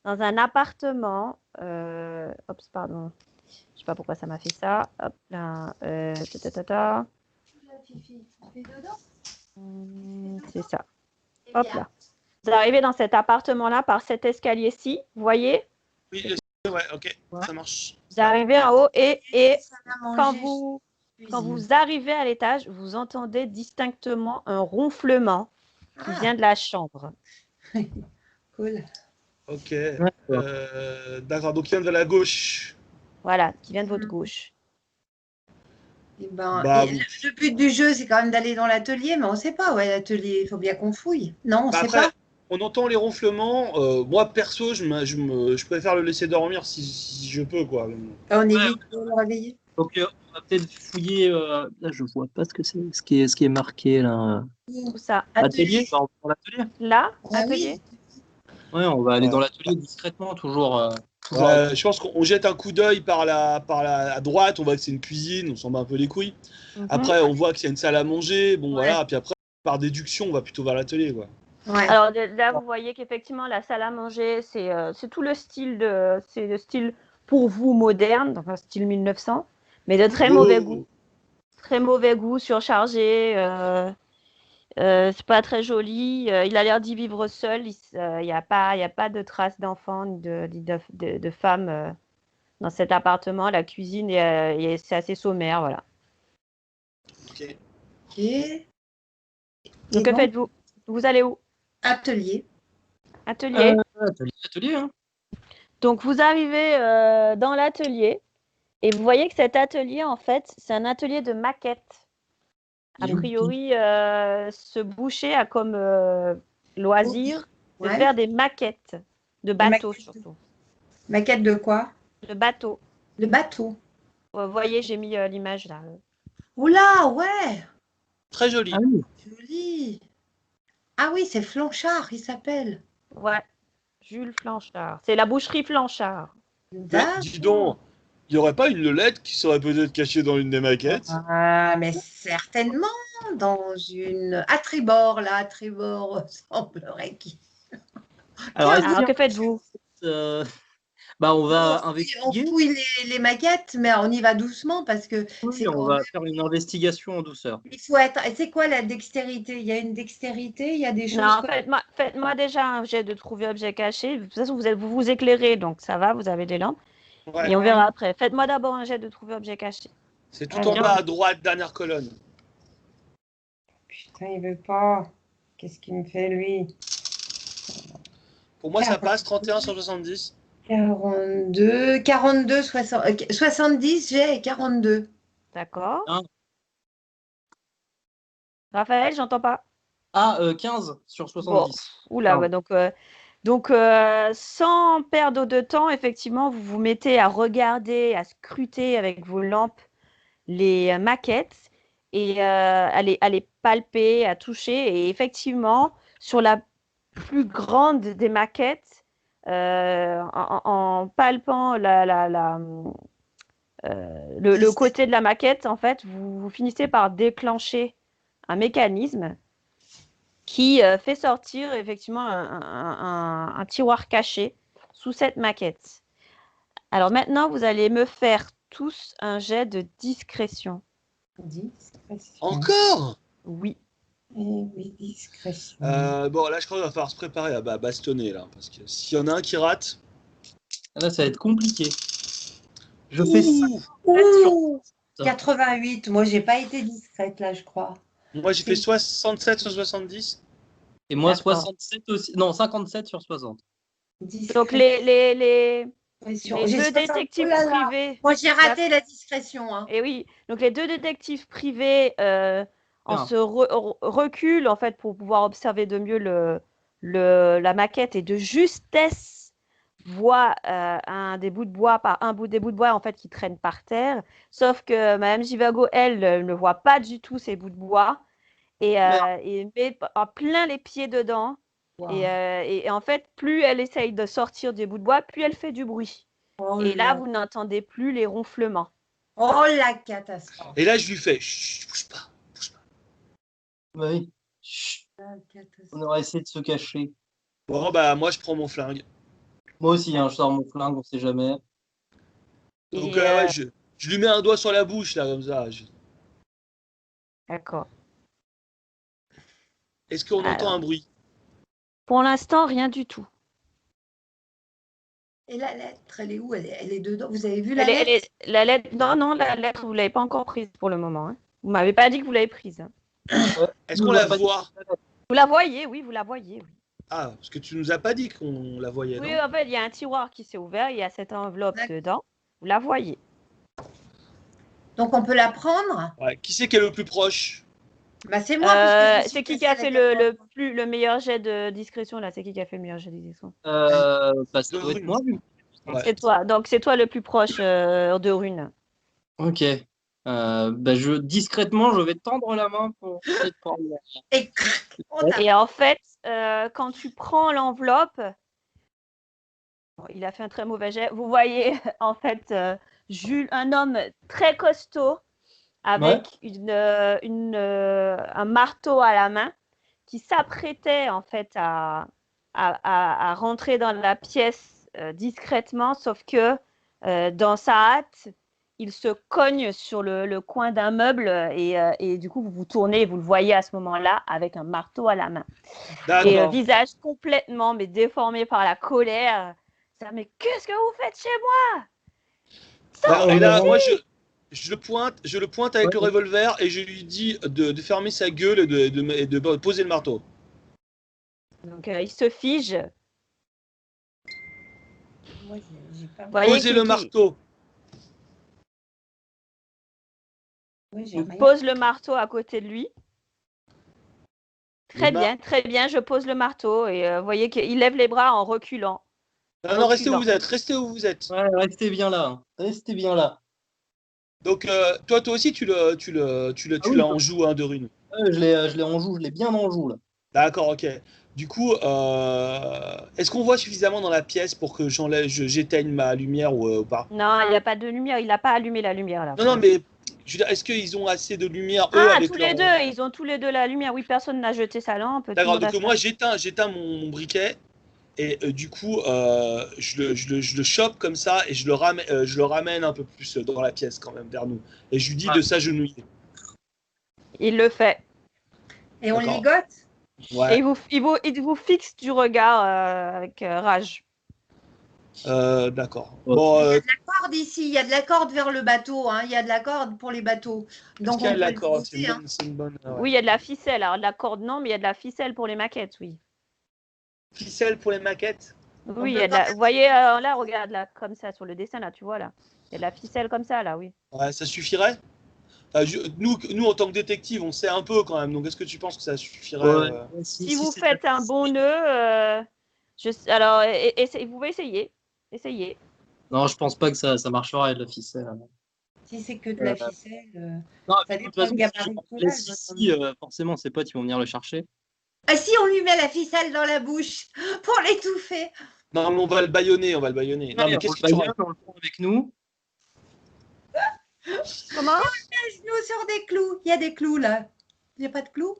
dans un appartement. Oups, pardon. Je sais pas pourquoi ça m'a fait ça. Hop là. C'est ça. Hop là. Vous arrivez dans cet appartement-là par cet escalier-ci. Vous voyez? Oui, ouais, ok, ça marche. Vous arrivez en haut et quand Cuisine. vous arrivez à l'étage, vous entendez distinctement un ronflement qui Ah, vient de la chambre. cool. Ok. D'accord, donc il vient de la gauche. Voilà, qui vient de votre gauche. Eh ben, Bah, et le but du jeu, c'est quand même d'aller dans l'atelier, mais on ne sait pas où est l'atelier. Il faut bien qu'on fouille. Non, on ne Bah sait après, pas. on entend les ronflements. Moi, perso, je préfère le laisser dormir si je peux, quoi. On évite de le réveiller. Donc, on va peut-être fouiller. Là, je vois pas ce que c'est. Ce qui est marqué, là. Tout ça. Atelier? Bah, on va dans l'atelier. Là, Ah atelier. Ouais, on va aller Ouais. dans l'atelier discrètement, toujours. Je pense qu'on jette un coup d'œil à droite, on voit que c'est une cuisine, on s'en bat un peu les couilles. Mhm. Après, on voit qu'il y a une salle à manger, bon Ouais. voilà, puis après, par déduction, on va plutôt vers l'atelier, quoi. Ouais. Alors là, vous voyez qu'effectivement, la salle à manger, c'est tout le style c'est le style pour vous moderne, donc un style 1900. Mais de très Oh. mauvais goût. Très mauvais goût, surchargé. C'est pas très joli. Il a l'air d'y vivre seul. Il n'y a pas de traces d'enfants ni de femmes dans cet appartement. La cuisine, c'est assez sommaire, voilà. Ok. Ok. Et Donc, que donc, faites-vous? Vous allez où? atelier. Atelier. Atelier, hein. Donc, vous arrivez dans l'atelier et vous voyez que cet atelier, en fait, c'est un atelier de maquettes. A Youpi. priori, ce boucher a comme loisir de Ouais. faire des maquettes de bateaux, maquettes. surtout. Maquette de quoi? De bateaux. Le bateau. Vous voyez, j'ai mis l'image là. Oula, ouais. Très joli. Ah oui. Joli. Ah oui, c'est Flanchard, il s'appelle. Ouais, Jules Flanchard. C'est la boucherie Flanchard. Mais dis donc, il n'y aurait pas une lelette qui serait peut-être cachée dans une des maquettes? Ah, mais certainement dans une. À tribord, là, à tribord, semblerait qu'il. Alors, Tiens, est-ce Alors, qu'il y a- que faites-vous? on va on investiguer. fouille les maquettes, mais on y va doucement parce que Oui, c'est on quand va même. faire une investigation en douceur. Il faut être. C'est quoi la dextérité? Il y a une dextérité, il y a des choses. Non, faites-moi déjà un jet de trouver objet caché. De toute façon, vous éclairez, donc ça va, vous avez des lampes. Ouais. Et on verra après. Faites-moi d'abord un jet de trouver objet caché. C'est tout en bas à droite, dernière colonne. Putain, il veut pas. Qu'est-ce qu'il me fait, lui? Pour moi, ça passe 31 sur 70. 42, 70, j'ai 42. D'accord. Hein. Raphaël, j'entends pas. Ah, 15 sur 70. Oula, Pardon. ouais, donc sans perdre de temps, effectivement, vous vous mettez à regarder, à scruter avec vos lampes les maquettes et à les palper, à toucher. Et effectivement, sur la plus grande des maquettes, en palpant le côté de la maquette, en fait, vous finissez par déclencher un mécanisme qui fait sortir effectivement un tiroir caché sous cette maquette. Alors maintenant, vous allez me faire tous un jet de discrétion. Discrétion. Encore? Oui. Eh oui, discrétion. Bon, là, je crois qu'il va falloir se préparer à bastonner, là. Parce que s'il y en a un qui rate... Là, ça va être compliqué. Je fais ça. Ouh, 88. Moi, j'ai pas été discrète là, je crois. Moi, j'ai fait 67 sur 70. Et moi, D'accord. 67 aussi. Non, 57 sur 60. Donc les Discrétion. deux 60. détectives Oh là là. privés. Moi, j'ai raté la discrétion. Hein. Et oui, donc les deux détectives privés Bien. se reculent en fait pour pouvoir observer de mieux la maquette et de justesse voient un des bouts de bois en fait qui traîne par terre. Sauf que Madame Givago, elle, ne voit pas du tout ces bouts de bois et met en plein les pieds dedans. Wow. Et en fait, plus elle essaye de sortir des bouts de bois, plus elle fait du bruit. Oh Et là, là. vous n'entendez plus les ronflements. Oh la catastrophe. Et là, je lui fais... Chut, bouge pas, bouge pas. Oui. Chut, La catastrophe. on aurait essayé de se cacher. Bon, bah, moi, je prends mon flingue. Moi aussi, hein, je sors mon flingue, on sait jamais. Donc, Et, ouais, je lui mets un doigt sur la bouche, là, comme ça. D'accord. Est-ce qu'on entend un bruit? Pour l'instant, rien du tout. Et la lettre, elle est où? Elle est dedans. Vous avez vu la lettre? La lettre, non, la lettre, vous ne l'avez pas encore prise pour le moment. Hein. Vous ne m'avez pas dit que vous l'avez prise. Hein. Est-ce qu'on la voit? Vous la voyez, oui, vous la voyez. Oui, Ah, parce que tu nous as pas dit qu'on la voyait, oui non? en fait, il y a un tiroir qui s'est ouvert, il y a cette enveloppe dedans. Vous la voyez. Donc, on peut la prendre? Ouais. Qui c'est qui est le plus proche? Bah, c'est moi. parce que je C'est suis qui a passée fait à la le meilleur jet de discrétion là? C'est qui a fait le meilleur jet de discrétion? Ça doit être moi, lui. Ouais. C'est toi. Donc c'est toi le plus proche de Rune. Ok. Discrètement, je vais tendre la main pour peut-être prendre. Et crac, on a- Et en fait, quand tu prends l'enveloppe, bon, il a fait un très mauvais jet. Vous voyez en fait Jules, un homme très costaud avec un marteau à la main qui s'apprêtait en fait à rentrer dans la pièce discrètement, sauf que dans sa hâte, il se cogne sur le coin d'un meuble et du coup, vous vous tournez et vous le voyez à ce moment-là avec un marteau à la main. Et D'accord. visage complètement mais déformé par la colère. Ça, mais qu'est-ce que vous faites chez moi? D'accord, on et là, verra. moi, je le pointe avec Ouais. le revolver et je lui dis de fermer sa gueule et de poser le marteau. Donc, il se fige. Moi, j'ai pas. Vous voyez Posez le marteau. Oui, j'ai il rien. pose le marteau à côté de lui. Très Le bien, très bien. Je pose le marteau et vous voyez qu'il lève les bras en reculant. Non, restez où Reculant. vous êtes, restez où vous êtes. Ouais, restez bien là. Hein. Restez bien là. Donc, toi aussi, tu Ah oui, l'as en joue, hein, de rune. je l'ai en joue, je l'ai bien en joue là. D'accord, ok. Du coup, est-ce qu'on voit suffisamment dans la pièce pour que j'éteigne ma lumière ou pas? Non, il n'y a pas de lumière. Il n'a pas allumé la lumière là. Non, mais je veux dire, est-ce qu'ils ont assez de lumière, eux, Ah, avec tous leur... les deux. Ils ont tous les deux la lumière. Oui, personne n'a jeté sa lampe. Tout le D'accord, monde a donc sa- moi, j'éteins mon briquet, et du coup, je le chope comme ça, et je le ramène un peu plus dans la pièce, quand même, vers nous. Et je lui dis Ouais. de s'agenouiller. Il le fait. Et on D'accord. ligote? Et Ouais. il vous fixe du regard avec rage. D'accord. Ouais. Bon, Il y a de la corde ici, il y a de la corde vers le bateau, hein. Il y a de la corde pour les bateaux. est-ce Donc qu'il y a on de peut la le corde? C'est visiter, hein. une bonne... ouais. Oui, il y a de la ficelle. Alors, de la corde, non, mais il y a de la ficelle pour les maquettes, oui. Ficelle pour les maquettes? Oui, il peut y a de pas la... Vous voyez, là, regarde, là, comme ça, sur le dessin, là, tu vois, là. Il y a de la ficelle comme ça, là, oui. Ouais, ça suffirait? Nous, en tant que détective, on sait un peu quand même. Donc, est-ce que tu penses que ça suffirait? Ouais, Si vous c'est faites un bon nœud, alors, vous pouvez essayer. Essayez. Non, je pense pas que ça marchera avec la ficelle. Hein. Si c'est que de Euh, la ficelle, Non, ça de toute dépend façon, le si je gabarit que tu laisse laisses. ici, forcément, ses potes ils vont venir le chercher. Ah si, on lui met la ficelle dans la bouche pour l'étouffer. Non, mais on va le bâillonner, on va le bâillonner. Non, mais Ouais, on qu'est-ce le que tu baïonne, racontes? on le prend avec nous. Comment? Nous sur des clous. Il y a des clous là. Il n'y a pas de clous?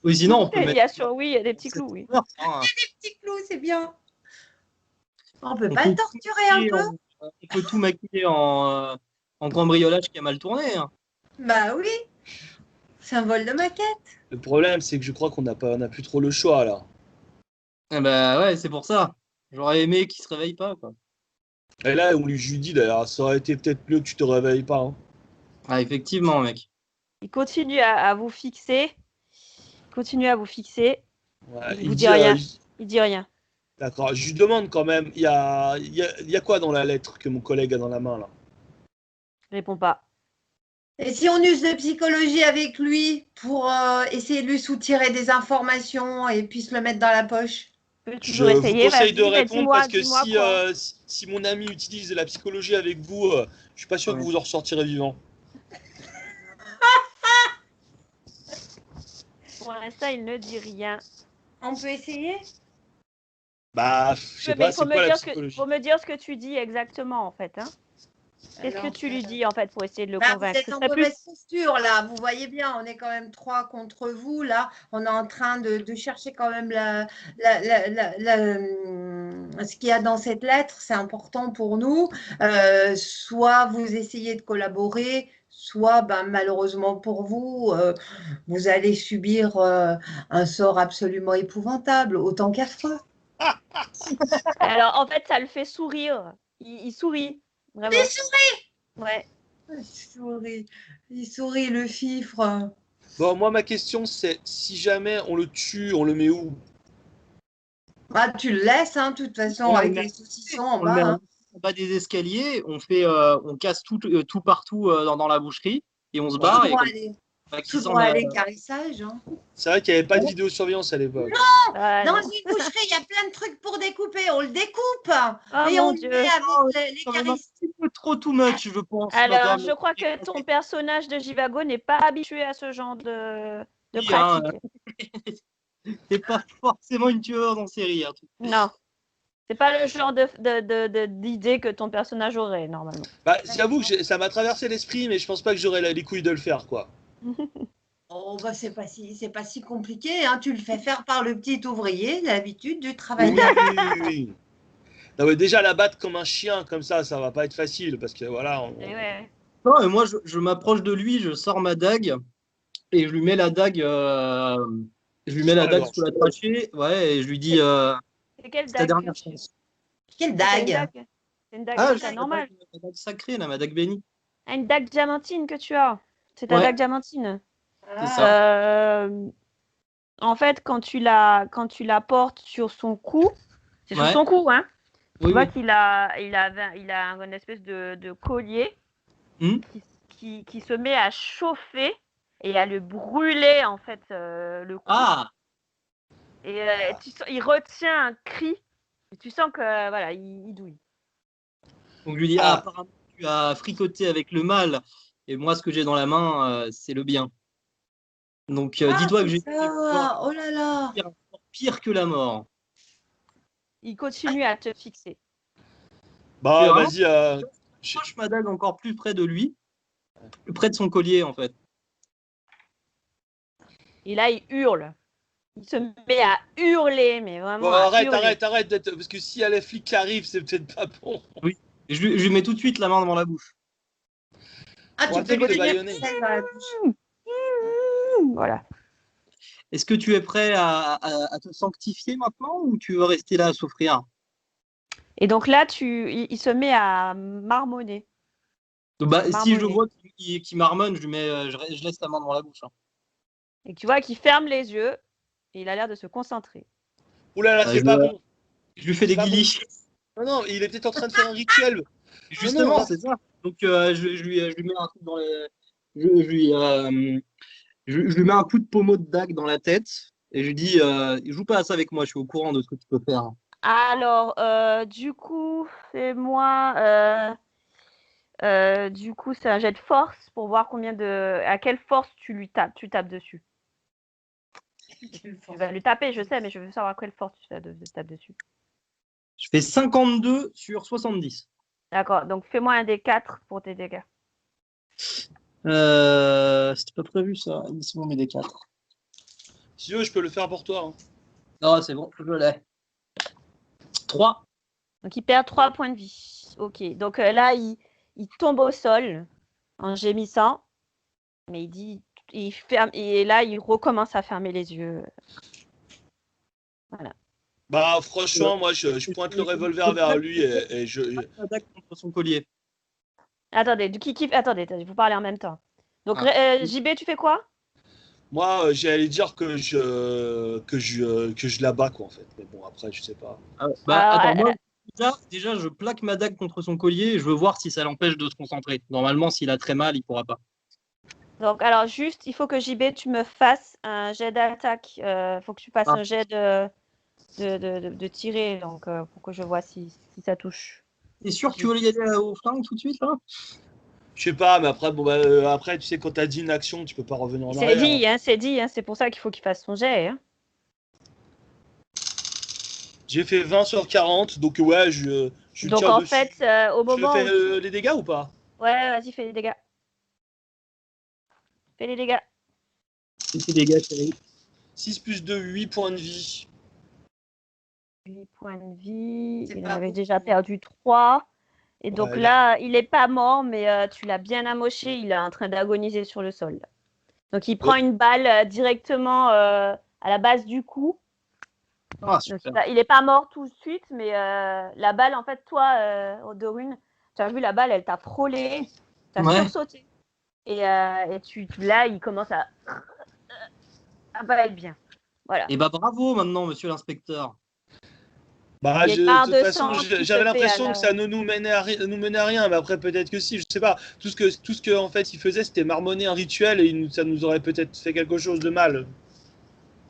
Oui, sinon, on peut Il mettre. y a oui, il y a des petits clous, oui. Hein. Petits clous, c'est bien. On peut On pas peut le tout torturer un maquiller peu? on peut tout maquiller en cambriolage qui a mal tourné. Hein. Bah oui. C'est un vol de maquette. Le problème, c'est que je crois on n'a plus trop le choix, là. Eh ben ouais, c'est pour ça. J'aurais aimé qu'il se réveille pas, quoi. Et là, je lui dis, d'ailleurs, ça aurait été peut-être mieux que tu te réveilles pas, hein. Ah, effectivement, mec. Il continue à vous fixer. Continue à vous fixer. Ouais, Il vous dit rien. Il dit rien. D'accord, je lui demande quand même, il y a quoi dans la lettre que mon collègue a dans la main, là? Il répond pas. Et si on use de psychologie avec lui pour essayer de lui soutirer des informations et puis se le mettre dans la poche? Tu peux Je toujours vous essayer. conseille de Vas-y, mais répondre parce que dis-moi quoi. si mon ami utilise de la psychologie avec vous, je suis pas sûr Ouais. que vous en ressortirez vivant. Pour l'instant, il ne dit rien. On peut essayer? Bah, je sais Mais pas, il faut c'est quoi la faut psychologie? me dire ce que tu dis exactement, en fait. Hein. Qu'est-ce que Alors, tu lui dis, en fait, pour essayer de le bah, vous convaincre? êtes Ce en serait plus... mauvaise posture là, vous voyez bien, on est quand même 3 contre vous là. On est en train de chercher quand même ce qu'il y a dans cette lettre, c'est important pour nous. Soit vous essayez de collaborer, soit ben, malheureusement pour vous, vous allez subir un sort absolument épouvantable, autant qu'affreux. Alors, en fait, ça le fait sourire. Il sourit, vraiment. Il sourit, Ouais. il sourit le fifre. Bon, moi, ma question, c'est si jamais on le tue, on le met où? Ah, tu le laisses, hein, de toute façon, On le avec met- les saucissons en On le bas. met Hein. en bas des escaliers, on casse tout partout dans la boucherie et on se Ouais. barre et comme Tout ça, droit à l'écarissage. Hein. C'est vrai qu'il n'y avait pas de vidéosurveillance à l'époque. Ah, Dans non. une boucherie, il y a plein de trucs pour découper. On le découpe Oh, et mon on le Dieu. met avec c'est un l'écarissage. petit peu trop too much, je pense, Alors, madame. je crois que ton personnage de Jivago n'est pas habitué à ce genre de Oui, hein, pratique. c'est pas forcément une tueuse en série. Hein. Non. C'est pas le genre d'idée que ton personnage aurait, normalement. Bah, j'avoue que ça m'a traversé l'esprit, mais je pense pas que j'aurais les couilles de le faire, quoi. Oh, bah, c'est pas si compliqué. Hein. Tu le fais faire par le petit ouvrier, l'habitude du Oui, travail. oui, oui. Non, mais déjà la battre comme un chien, comme ça va pas être facile parce que voilà. Et ouais. Non, et moi, je m'approche de lui, je sors ma dague et je lui mets la dague, Sur la gorge. sous la trachée, ouais, et je lui dis, C'est quelle c'est ta dague que dernière tu... chance. Quelle T'as une dague. dague? C'est une dague Ah, c'est j'ai normale. ma dague sacrée, là, ma dague bénie. Ah, une dague diamantine que tu as. C'est ta Ouais. dague diamantine. C'est ça. En fait, quand tu la portes sur son cou, c'est sur Ouais. son cou, hein. Tu Oui, vois oui. qu'il a une espèce de collier Hmm. qui se met à chauffer et à le brûler en fait le cou. Ah, Et il retient un cri. Et tu sens que voilà, il douille. donc je lui dis, ah, apparemment, tu as fricoté avec le mal, et moi, ce que j'ai dans la main, c'est le bien. Donc, Ah, dis-toi que c'est j'ai des pouvoirs ça. Oh là là. pire que la mort. Il continue à te fixer. C'est Bah vraiment, vas-y. je proche ma dague encore plus près de lui, plus près de son collier, en fait. Et là, il hurle. Il se met à hurler, mais vraiment Bon, à arrête hurler. parce que si y a les flics qui arrivent, c'est peut-être pas bon. Oui. Et je lui mets tout de suite la main devant la bouche. Ah, On tu va peux peut-être lui les mettre bâillonner. celle dans la bouche. Voilà. Est-ce que tu es prêt à te sanctifier maintenant ou tu veux rester là à souffrir? Et donc là, il se met à marmonner. Bah, si je Marmonner. vois qu'il marmonne, je laisse la main devant la bouche. Hein. Et tu vois qu'il ferme les yeux et il a l'air de se concentrer. Ouh là, Bah, c'est pas bon. je lui fais des C'est pas bon. guilis. Non, il est peut-être en train de faire un rituel. Justement, Non. c'est ça. Donc, je lui mets un truc dans les. Je lui mets un coup de pommeau de dague dans la tête et je lui dis joue pas à ça avec moi, je suis au courant de ce que tu peux faire. Alors, du coup, c'est moi. Du coup, c'est un jet de force pour voir à quelle force tu tapes dessus. Tu vas lui taper, je sais, mais je veux savoir à quelle force tu tapes dessus. Je fais 52 sur 70. D'accord, donc fais-moi un des 4 pour tes dégâts. C'était pas prévu ça. Laisse-moi mes D4. Si tu veux, je peux le faire pour toi. Hein. Non, c'est bon, je l'ai. 3. Donc il perd 3 points de vie. Ok, donc là, il tombe au sol en gémissant, mais il ferme, et là, il recommence à fermer les yeux. Voilà. Bah franchement, moi je pointe le revolver vers lui et je. Attaque contre son collier. Attendez, attendez, vous parlez en même temps. Donc JB, tu fais quoi? Moi, j'allais dire que je la bats quoi en fait. Mais bon après, je sais pas. Bah, Alors, attends, moi, déjà, je plaque ma dague contre son collier et je veux voir si ça l'empêche de se concentrer. Normalement, s'il a très mal, il pourra pas. donc, alors juste, il faut que JB, tu me fasses un jet d'attaque. Il faut que tu fasses un jet de tirer, donc pour que je vois si ça touche. T'es sûr que tu veux y aller au flingue tout de suite là? Je sais pas, mais après, bon, après, tu sais, quand t'as dit une action, tu peux pas revenir en C'est arrière. dit, hein, c'est dit, hein, c'est pour ça qu'il faut qu'il fasse son jet. Hein. J'ai fait 20 sur 40, donc ouais, je Donc tire en dessus. fait, au Je moment fais où les dégâts ou pas? ouais, vas-y, fais les dégâts. Fais les dégâts. C'est des dégâts, chérie. 6 plus 2, 8 points de vie. 8 points de vie. C'est Il en pas avait beaucoup. déjà perdu 3. Et donc Ouais, là, il n'est pas mort, mais tu l'as bien amoché. Il est en train d'agoniser sur le sol. Donc il prend une balle directement à la base du cou. Ah, Donc, super. il n'est pas mort tout de suite, mais la balle, en fait, toi, Dorune, tu as vu la balle, elle t'a frôlé, t'as Ouais. sursauté. Et là, il commence à pas être bien. Voilà. Et bah bravo maintenant, monsieur l'inspecteur. Bah, Il y a une de barre toute de façon, sang qui se j'avais fait l'impression que ça ne nous menait à rien, mais après, peut-être que si, je sais pas. Tout ce que en fait, il faisait, c'était marmonner un rituel et ça nous aurait peut-être fait quelque chose de mal.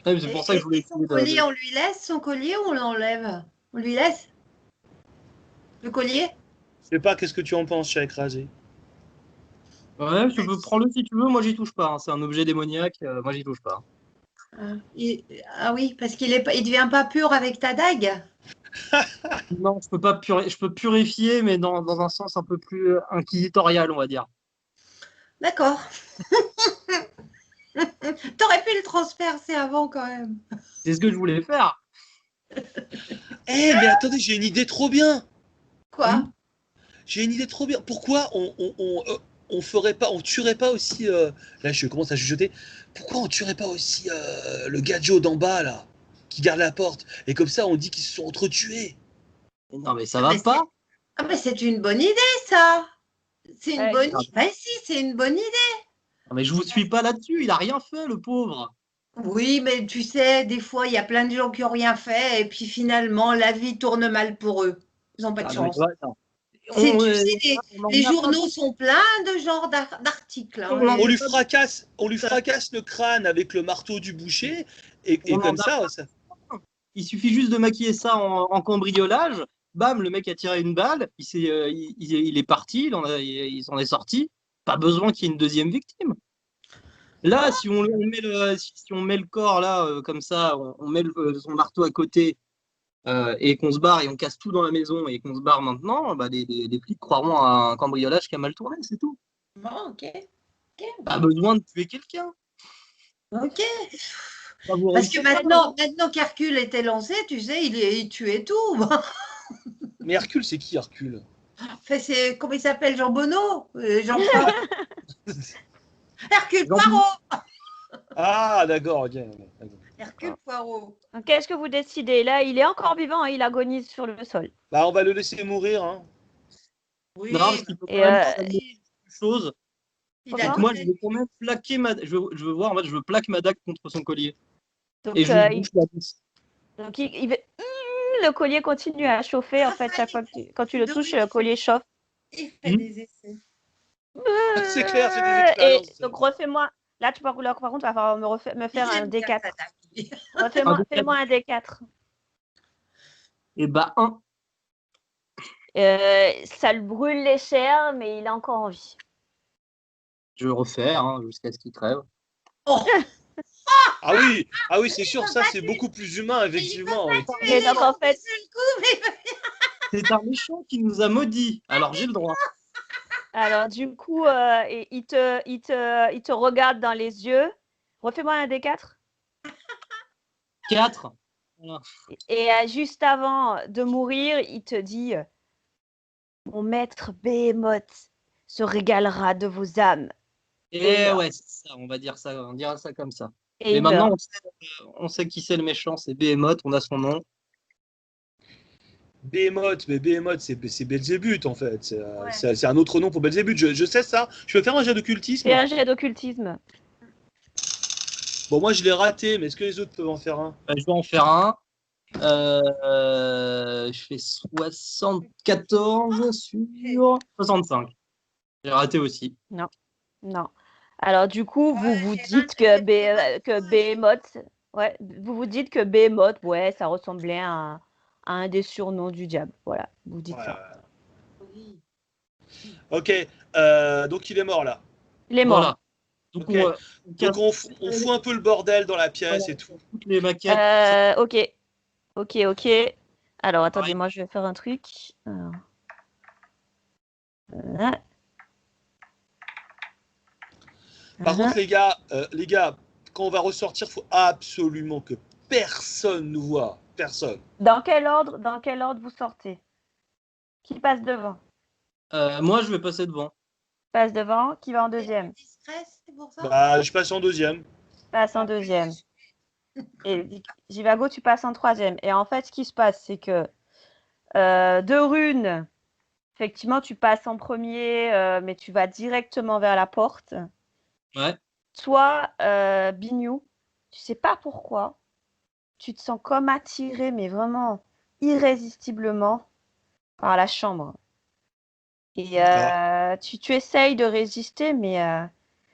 Ouais, c'est pour ça que je voulais Et son collier, on lui laisse son collier ou on l'enlève? On lui laisse le collier? Je sais pas, qu'est-ce que tu en penses, chat écrasé? Ouais, tu peux prendre-le si tu veux, moi j'y touche pas. Hein. C'est un objet démoniaque, moi j'y touche pas. Ah oui, parce qu'il il devient pas pur avec ta dague? Non, je peux purifier, mais dans un sens un peu plus inquisitorial, on va dire. D'accord. T'aurais pu le transpercer avant quand même. C'est ce que je voulais faire. Eh, mais attendez, j'ai une idée trop bien. Quoi? J'ai une idée trop bien. Pourquoi on ferait pas, on tuerait pas aussi. Là, je commence à chuchoter. Pourquoi on tuerait pas aussi le gadjo d'en bas, là, qui garde la porte? Et comme ça, on dit qu'ils se sont entretués. Non, mais ça Ah, va mais pas. Ah, mais c'est une bonne idée, ça. C'est une bonne Ah, idée. Ben si, c'est une bonne idée. non, mais je vous suis pas là-dessus. Il a rien fait, le pauvre. Oui, mais tu sais, des fois, il y a plein de gens qui n'ont rien fait et puis finalement, la vie tourne mal pour eux. Ils n'ont pas de Ah, non, mais chance. ouais, non. Tu sais, On les en a pas journaux sont pleins de genre d'articles. Hein, On en On a lui pas on lui fracasse le crâne avec le marteau du boucher, et on en comme a ça, pas. Il suffit juste de maquiller ça en cambriolage. Bam, le mec a tiré une balle. Il est parti. Il s'en est sorti. Pas besoin qu'il y ait une deuxième victime. Là, si on met le corps là, comme ça, on met son marteau à côté et qu'on se barre et on casse tout dans la maison et qu'on se barre maintenant, bah, les flics croiront à un cambriolage qui a mal tourné, c'est tout. bon, ok. Pas besoin de tuer quelqu'un. Ok. Ça vous Parce que réussir pas. maintenant qu'Hercule était lancé, tu sais, il tuait tout. Mais Hercule, c'est qui Hercule? Fait, c'est, comment il s'appelle, Jean Bonneau? Jean-Paul? Hercule Jean- Poirot! Ah, d'accord, ok. D'accord. Hercule Poirot. Donc, qu'est-ce que vous décidez? Là, il est encore vivant, hein, il agonise sur le sol. Bah, on va le laisser mourir, hein. Oui, Non, parce qu'il peut quand Et même bah, faire quelque chose. il C'est a que Comment? moi, donné. je veux quand même plaquer je veux voir, en fait, je veux plaquer ma dague contre son collier. Et Donc, je lui bouche la bouche. donc le collier continue à chauffer. En fait, chaque fois quand tu le touches, le collier chauffe. Il fait des essais. C'est clair, c'est des Et expériences. donc, refais-moi. Là, par contre, tu vas falloir me faire un J'aime bien D4. sa dague. Fais-moi un D4. Et bah, 1. Ça le brûle les chairs, mais il a encore envie. Je refais jusqu'à ce qu'il crève. Oh, Ah oui, c'est sûr, peut ça, pas c'est tuer. beaucoup plus humain, mais il peut effectivement, pas oui. tuer Et les donc, gens en fait, d'un seul coup, mais C'est un méchant qui nous a maudits. Alors j'ai le droit. alors du coup, il te regarde dans les yeux. Refais-moi un D4. 4. Voilà. Et juste avant de mourir, il te dit mon maître Behemoth se régalera de vos âmes. Et meurt. ouais, c'est ça, on va dire ça, on dira ça comme ça. Et Mais il maintenant, meurt. on sait qui c'est le méchant, c'est Behemoth, on a son nom. Behemoth, mais Behemoth, c'est Belzébuth, en fait. Ouais. C'est un autre nom pour Belzébuth. Je sais ça. Je peux faire un jet d'occultisme. Fais un jet d'occultisme. Bon, moi, je l'ai raté, mais est-ce que les autres peuvent en faire un? Je vais en faire un. Je fais 74 sur 65. J'ai raté aussi. Non. Alors du coup, vous vous j'ai dites que Behemoth, ouais, vous vous dites que Behemoth, ouais, ça ressemblait à un des surnoms du diable. Voilà, vous dites Ouais, ça. Oui. Ok, donc il est mort, là. Il est Voilà. mort. Donc, Ok. Donc on fout un peu le bordel dans la pièce et tout. toutes les maquettes. Ok. Alors attendez, moi je vais faire un truc. Alors. Voilà. Par contre, les gars, quand on va ressortir, faut absolument que personne nous voit. Personne. Dans quel ordre vous sortez? Qui passe devant? Moi, je vais passer devant. Passe devant. Qui va en deuxième? Discret, c'est pour ça? Bah, je passe en deuxième. Passe en deuxième. Et Jivago, tu passes en troisième. Et en fait, ce qui se passe, c'est que de Rune, effectivement, tu passes en premier, mais tu vas directement vers la porte. Ouais. Toi, Bignou, tu sais pas pourquoi, tu te sens comme attiré, mais vraiment irrésistiblement par la chambre. Et tu essayes de résister, mais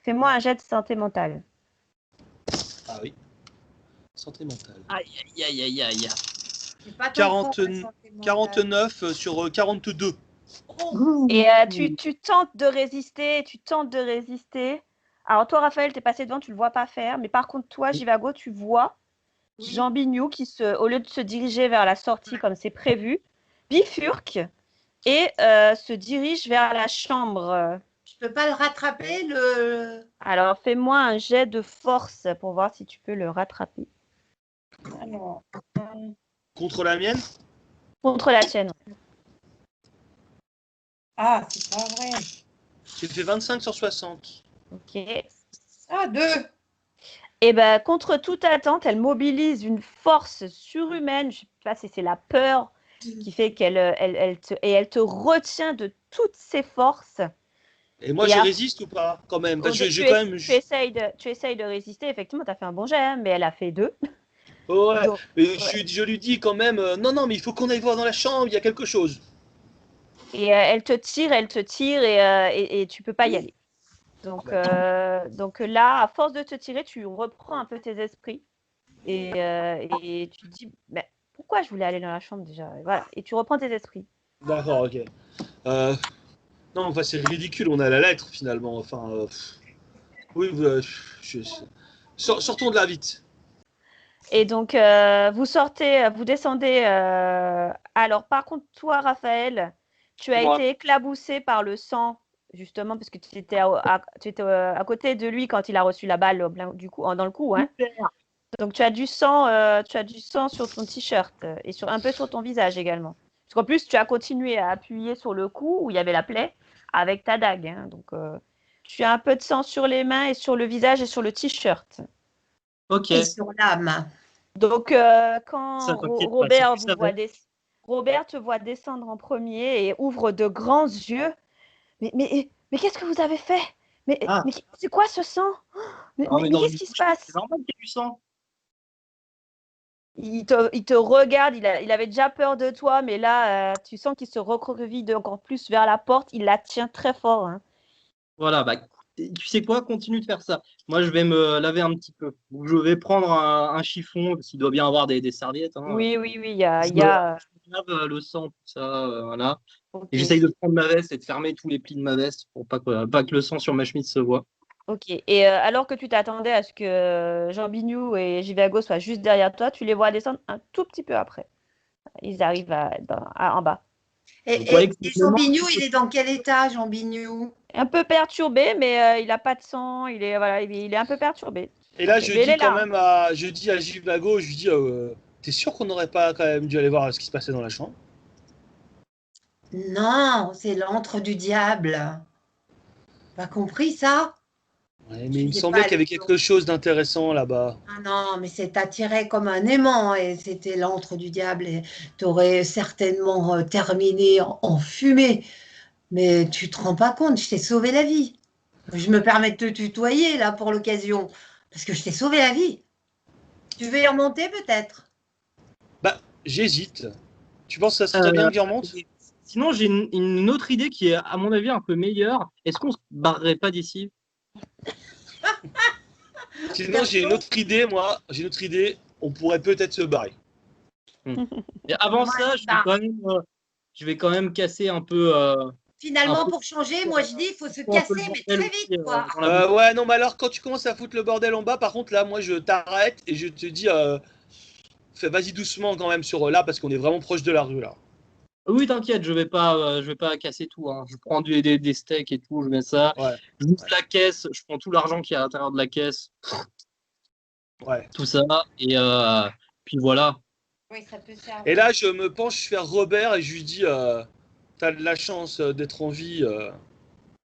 fais-moi un jet de santé mentale. Ah oui. Santé mentale. Aïe. C'est pas ton 40 fort, la santé mentale. 49 sur 42. Oh, Et tu tentes de résister. Alors toi, Raphaël, t'es passé devant, tu le vois pas faire. Mais par contre, toi, Jivago, tu vois oui. Jean Bignou qui, au lieu de se diriger vers la sortie comme c'est prévu, bifurque et se dirige vers la chambre. Je peux pas le rattraper, le... Alors, fais-moi un jet de force pour voir si tu peux le rattraper. Alors, Contre la mienne? Contre la tienne. Ah, c'est pas vrai. J'ai fait 25 sur 60. Ok. Ah, 2. Et ben contre toute attente, elle mobilise une force surhumaine. Je sais pas si c'est la peur qui fait elle te retient de toutes ses forces. Et moi, Et je à- résiste ou pas? Quand même. Parce que tu, j'ai quand même. tu essayes de résister. Effectivement, tu as fait un bon jet, hein, mais elle a fait 2. Oh, ouais. Donc, Mais ouais. je lui dis quand même, non, non, mais il faut qu'on aille voir dans la chambre, il y a quelque chose. Et elle te tire, et tu peux pas y aller. Donc là, à force de te tirer, tu reprends un peu tes esprits et tu te dis, mais pourquoi je voulais aller dans la chambre déjà? Et voilà. Et tu reprends tes esprits. D'accord, ok. Euh, non, enfin, c'est ridicule, on a la lettre finalement. Enfin, oui, sortons de là vite. Et donc, vous descendez. Alors, par contre, toi, Raphaël, tu as Moi. été éclaboussé par le sang, justement, parce que tu étais à côté de lui quand il a reçu la balle dans le cou, hein. Donc, tu as du sang sur ton t-shirt et un peu sur ton visage également. Parce qu'en plus, tu as continué à appuyer sur le cou où il y avait la plaie avec ta dague, hein. Donc, tu as un peu de sang sur les mains et sur le visage et sur le t-shirt. Ok. Et sur l'âme. Donc, Ça quand t'inquiète pas, c'est plus ça va. Robert te voit descendre en premier et ouvre de grands yeux. Mais qu'est-ce que vous avez fait? Ah, Mais c'est quoi ce sang? non, mais Mais dans qu'est-ce une qui se bouche, c'est passe? normal qu'il y ait du sang. Il te regarde, il avait déjà peur de toi, mais là, tu sens qu'il se recroqueville encore plus vers la porte. Il la tient très fort, hein. Voilà, bah, tu sais quoi, continue de faire ça. Moi, je vais me laver un petit peu. Donc, je vais prendre un chiffon, parce qu'il doit bien avoir des serviettes, hein. Oui, Je il y me, a. je me lave le sang, tout ça, voilà. Ok, Et j'essaye de prendre ma veste et de fermer tous les plis de ma veste pour pas que le sang sur ma chemise se voit. ok. Et alors que tu t'attendais à ce que Jean Bignou et Givago soient juste derrière toi, tu les vois descendre un tout petit peu après. Ils arrivent en bas. Donc, ouais, Et Jean exactement. Bignou, il est dans quel état, Jean Bignou? Un peu perturbé, mais il n'a pas de sang. Il est un peu perturbé. Et là, Mais il est là, hein. je dis à Givago, je lui dis, t'es sûr qu'on n'aurait pas quand même dû aller voir ce qui se passait dans la chambre? Non, c'est l'antre du diable. Pas compris ça? Ouais, mais Je il me n'ai semblait pas qu'il y lu. avait quelque chose d'intéressant là-bas. Ah non, mais c'est attiré comme un aimant et c'était l'antre du diable et t'aurais certainement terminé en fumée. Mais tu te rends pas compte, je t'ai sauvé la vie. Je me permets de te tutoyer là pour l'occasion parce que je t'ai sauvé la vie. Tu veux y remonter peut-être? Bah, j'hésite. Tu penses que ça serait bien Euh, que j'y remonte? Sinon, j'ai une autre idée qui est, à mon avis, un peu meilleure. Est-ce qu'on se barrerait pas d'ici? Sinon, j'ai une Perso, autre idée, moi. J'ai une autre idée. On pourrait peut-être se barrer. Et avant moi, ça, je vais quand même casser un finalement, peu, pour changer, moi je dis il faut se un peu le casser, mais bordel très aussi vite quoi. dans la bouche. Ouais, non, mais alors, quand tu commences à foutre le bordel en bas, par contre, là, moi, je t'arrête et je te dis, vas-y doucement quand même sur là, parce qu'on est vraiment proche de la rue, là. Oui, t'inquiète, je vais pas casser tout, hein. Je prends des steaks et tout, je mets ça. Ouais, J'ouvre la caisse, je prends tout l'argent qui est à l'intérieur de la caisse, ouais. tout ça, et puis voilà. Oui, ça peut Et servir. là, je me penche vers Robert et je lui dis, t'as de la chance d'être en vie.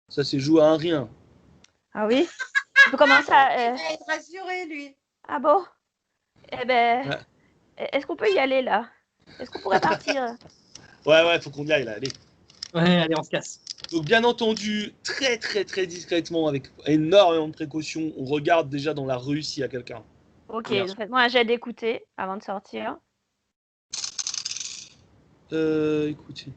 Ça s'est joué à un rien. Ah oui? Tu peux commencer Il à. va être rassuré, lui. Ah bon? Eh ben, Ouais, est-ce qu'on peut y aller là? Est-ce qu'on pourrait partir? ouais, faut qu'on y aille, là, allez. Ouais, allez, on se casse. Donc, bien entendu, très, très, très discrètement, avec énormément de précautions, on regarde déjà dans la rue s'il y a quelqu'un. Ok, Merci. faites-moi un jet d'écouter avant de sortir. Écoutez.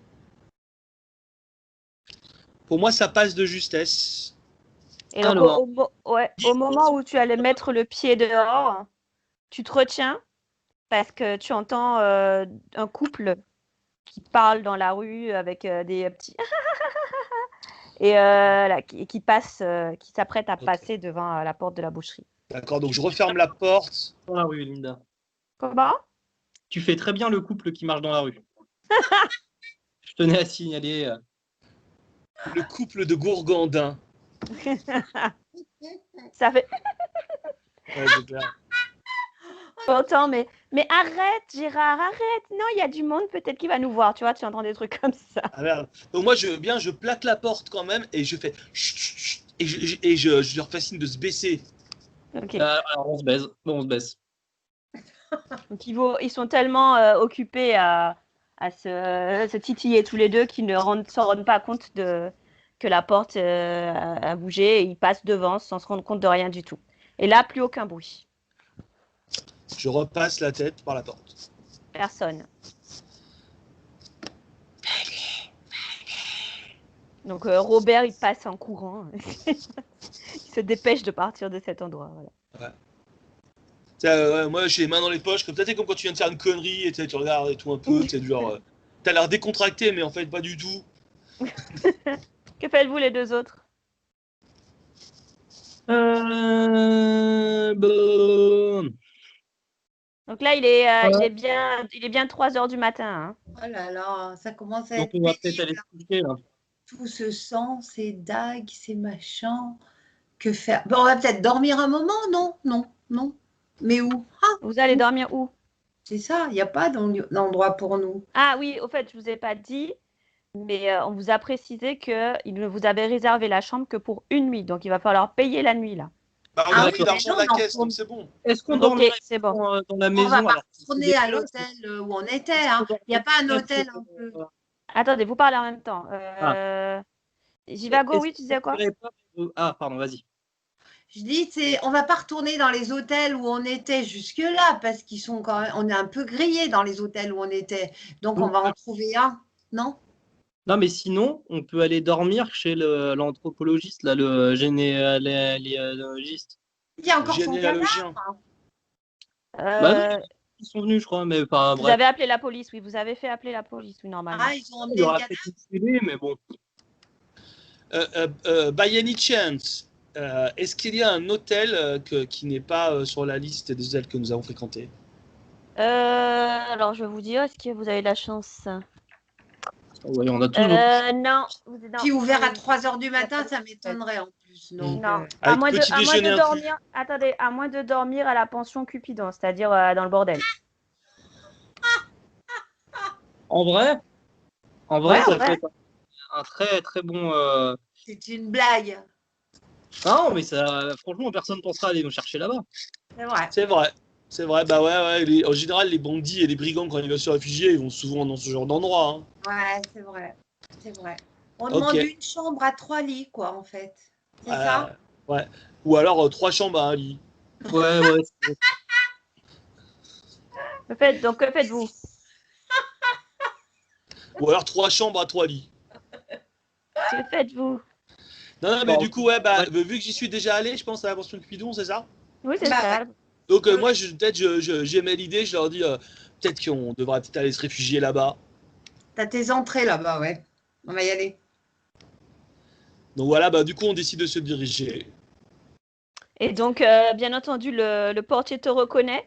Pour moi, ça passe de justesse. Et donc, Alors, au moment où tu allais mettre le pied dehors, tu te retiens parce que tu entends un couple qui parle dans la rue avec des petits et là, qui passe, qui s'apprête à Ok. passer devant la porte de la boucherie. D'accord, donc je referme la porte. dans la rue, Linda. Comment? Tu fais très bien le couple qui marche dans la rue. Je tenais à signaler. Le couple de gourgandins. Ça fait. Ouais, c'est clair. Oh Autant, mais arrête, Gérard, arrête. Non, il y a du monde, peut-être qu'il va nous voir, tu vois, tu entends des trucs comme ça. Ah merde. Donc moi, je plaque la porte quand même et je fais chut, chut, chut, et je leur fais signe de se baisser. Ok. Alors on se baise. Bon, on se baisse. Donc ils sont tellement occupés à se titiller tous les deux qu'ils ne s'en rendent pas compte que la porte a bougé et ils passent devant sans se rendre compte de rien du tout. Et là, plus aucun bruit. Je repasse la tête par la porte. Personne. Donc Robert, il passe en courant. Il se dépêche de partir de cet endroit. Voilà. Ouais, moi, j'ai les mains dans les poches, peut-être comme quand tu viens de faire une connerie et tu regardes et tout un peu, tu genre, t'as l'air décontracté, mais en fait, pas du tout. Que faites-vous les deux autres? Bon. Donc là, il est bien 3 heures du matin. Hein. Oh là là, ça commence à Donc être on va peut-être pénible. aller se coucher là. Tout ce sang, ces dagues, ces machins. Que faire? Bon, on va peut-être dormir un moment, non? Non, non. Mais où? Vous allez dormir où? C'est ça, il n'y a pas d'endroit pour nous. Ah oui, au fait, je vous ai pas dit, mais on vous a précisé qu'il ne vous avait réservé la chambre que pour une nuit. Donc il va falloir payer la nuit là. Bah, on Ah a oui, pris mais l'argent de la non, caisse, non, donc c'est bon. Est-ce qu'on Ok, dormirait c'est bon. dans la On maison va pas alors? retourner à l'hôtel où on était. Hein. Il n'y a pas un hôtel un peu. Attendez, vous parlez en même temps. Jivago, Est-ce oui, tu disais quoi? qu'on irait pas- Ah, pardon, vas-y. Je dis, on va pas retourner dans les hôtels où on était jusque-là parce qu'ils sont quand même, on est un peu grillés dans les hôtels où on était. Donc on va en trouver un, non? Non, mais sinon, on peut aller dormir chez l'anthropologiste, là, le généalogiste. Il y a encore son cadavre. Généalogien. Bah non, ils sont venus, je crois, mais pas Vous bref. avez appelé la police, oui, vous avez fait appeler la police, oui, normalement. Ah, ils ont Il emmené y le aura cadavre. peut-être une télé, mais bon. By any chance, est-ce qu'il y a un hôtel qui n'est pas sur la liste des hôtels que nous avons fréquentés? Alors, je vais vous dire, est-ce que vous avez de la chance? Ouais, on a tous Non. Qui est ouvert à 3 h du matin, ça m'étonnerait en plus. Donc, Non. Avec À moins petit déjeuner de inclus. dormir. Attendez, à moins de dormir à la pension Cupidon, c'est-à-dire dans le bordel. En vrai, Ouais, ça en vrai. peut être un très très bon. c'est une blague. Non, mais ça, franchement, personne ne pensera aller nous chercher là-bas. C'est vrai. C'est vrai. C'est vrai, bah ouais, en général, les bandits et les brigands, quand ils veulent se réfugier, ils vont souvent dans ce genre d'endroit. Hein. Ouais, c'est vrai. C'est vrai. On Ok. demande une chambre à 3 lits, quoi, en fait. C'est ça? Ouais. Ou alors 3 chambres à un lit. Ouais, ouais. Donc, que faites-vous? Ou alors 3 chambres à 3 lits. Que faites-vous? Non, mais Bon, du coup, ouais, ouais. vu que j'y suis déjà allé, je pense à la pension Cupidon, c'est ça? Oui, c'est Bah, ça. Donc moi, j'aimais l'idée, je leur dis, peut-être qu'on devrait peut-être aller se réfugier là-bas. T'as tes entrées là-bas, ouais. On va y aller. Donc voilà, bah du coup, on décide de se diriger. Et donc, bien entendu, le portier te reconnaît.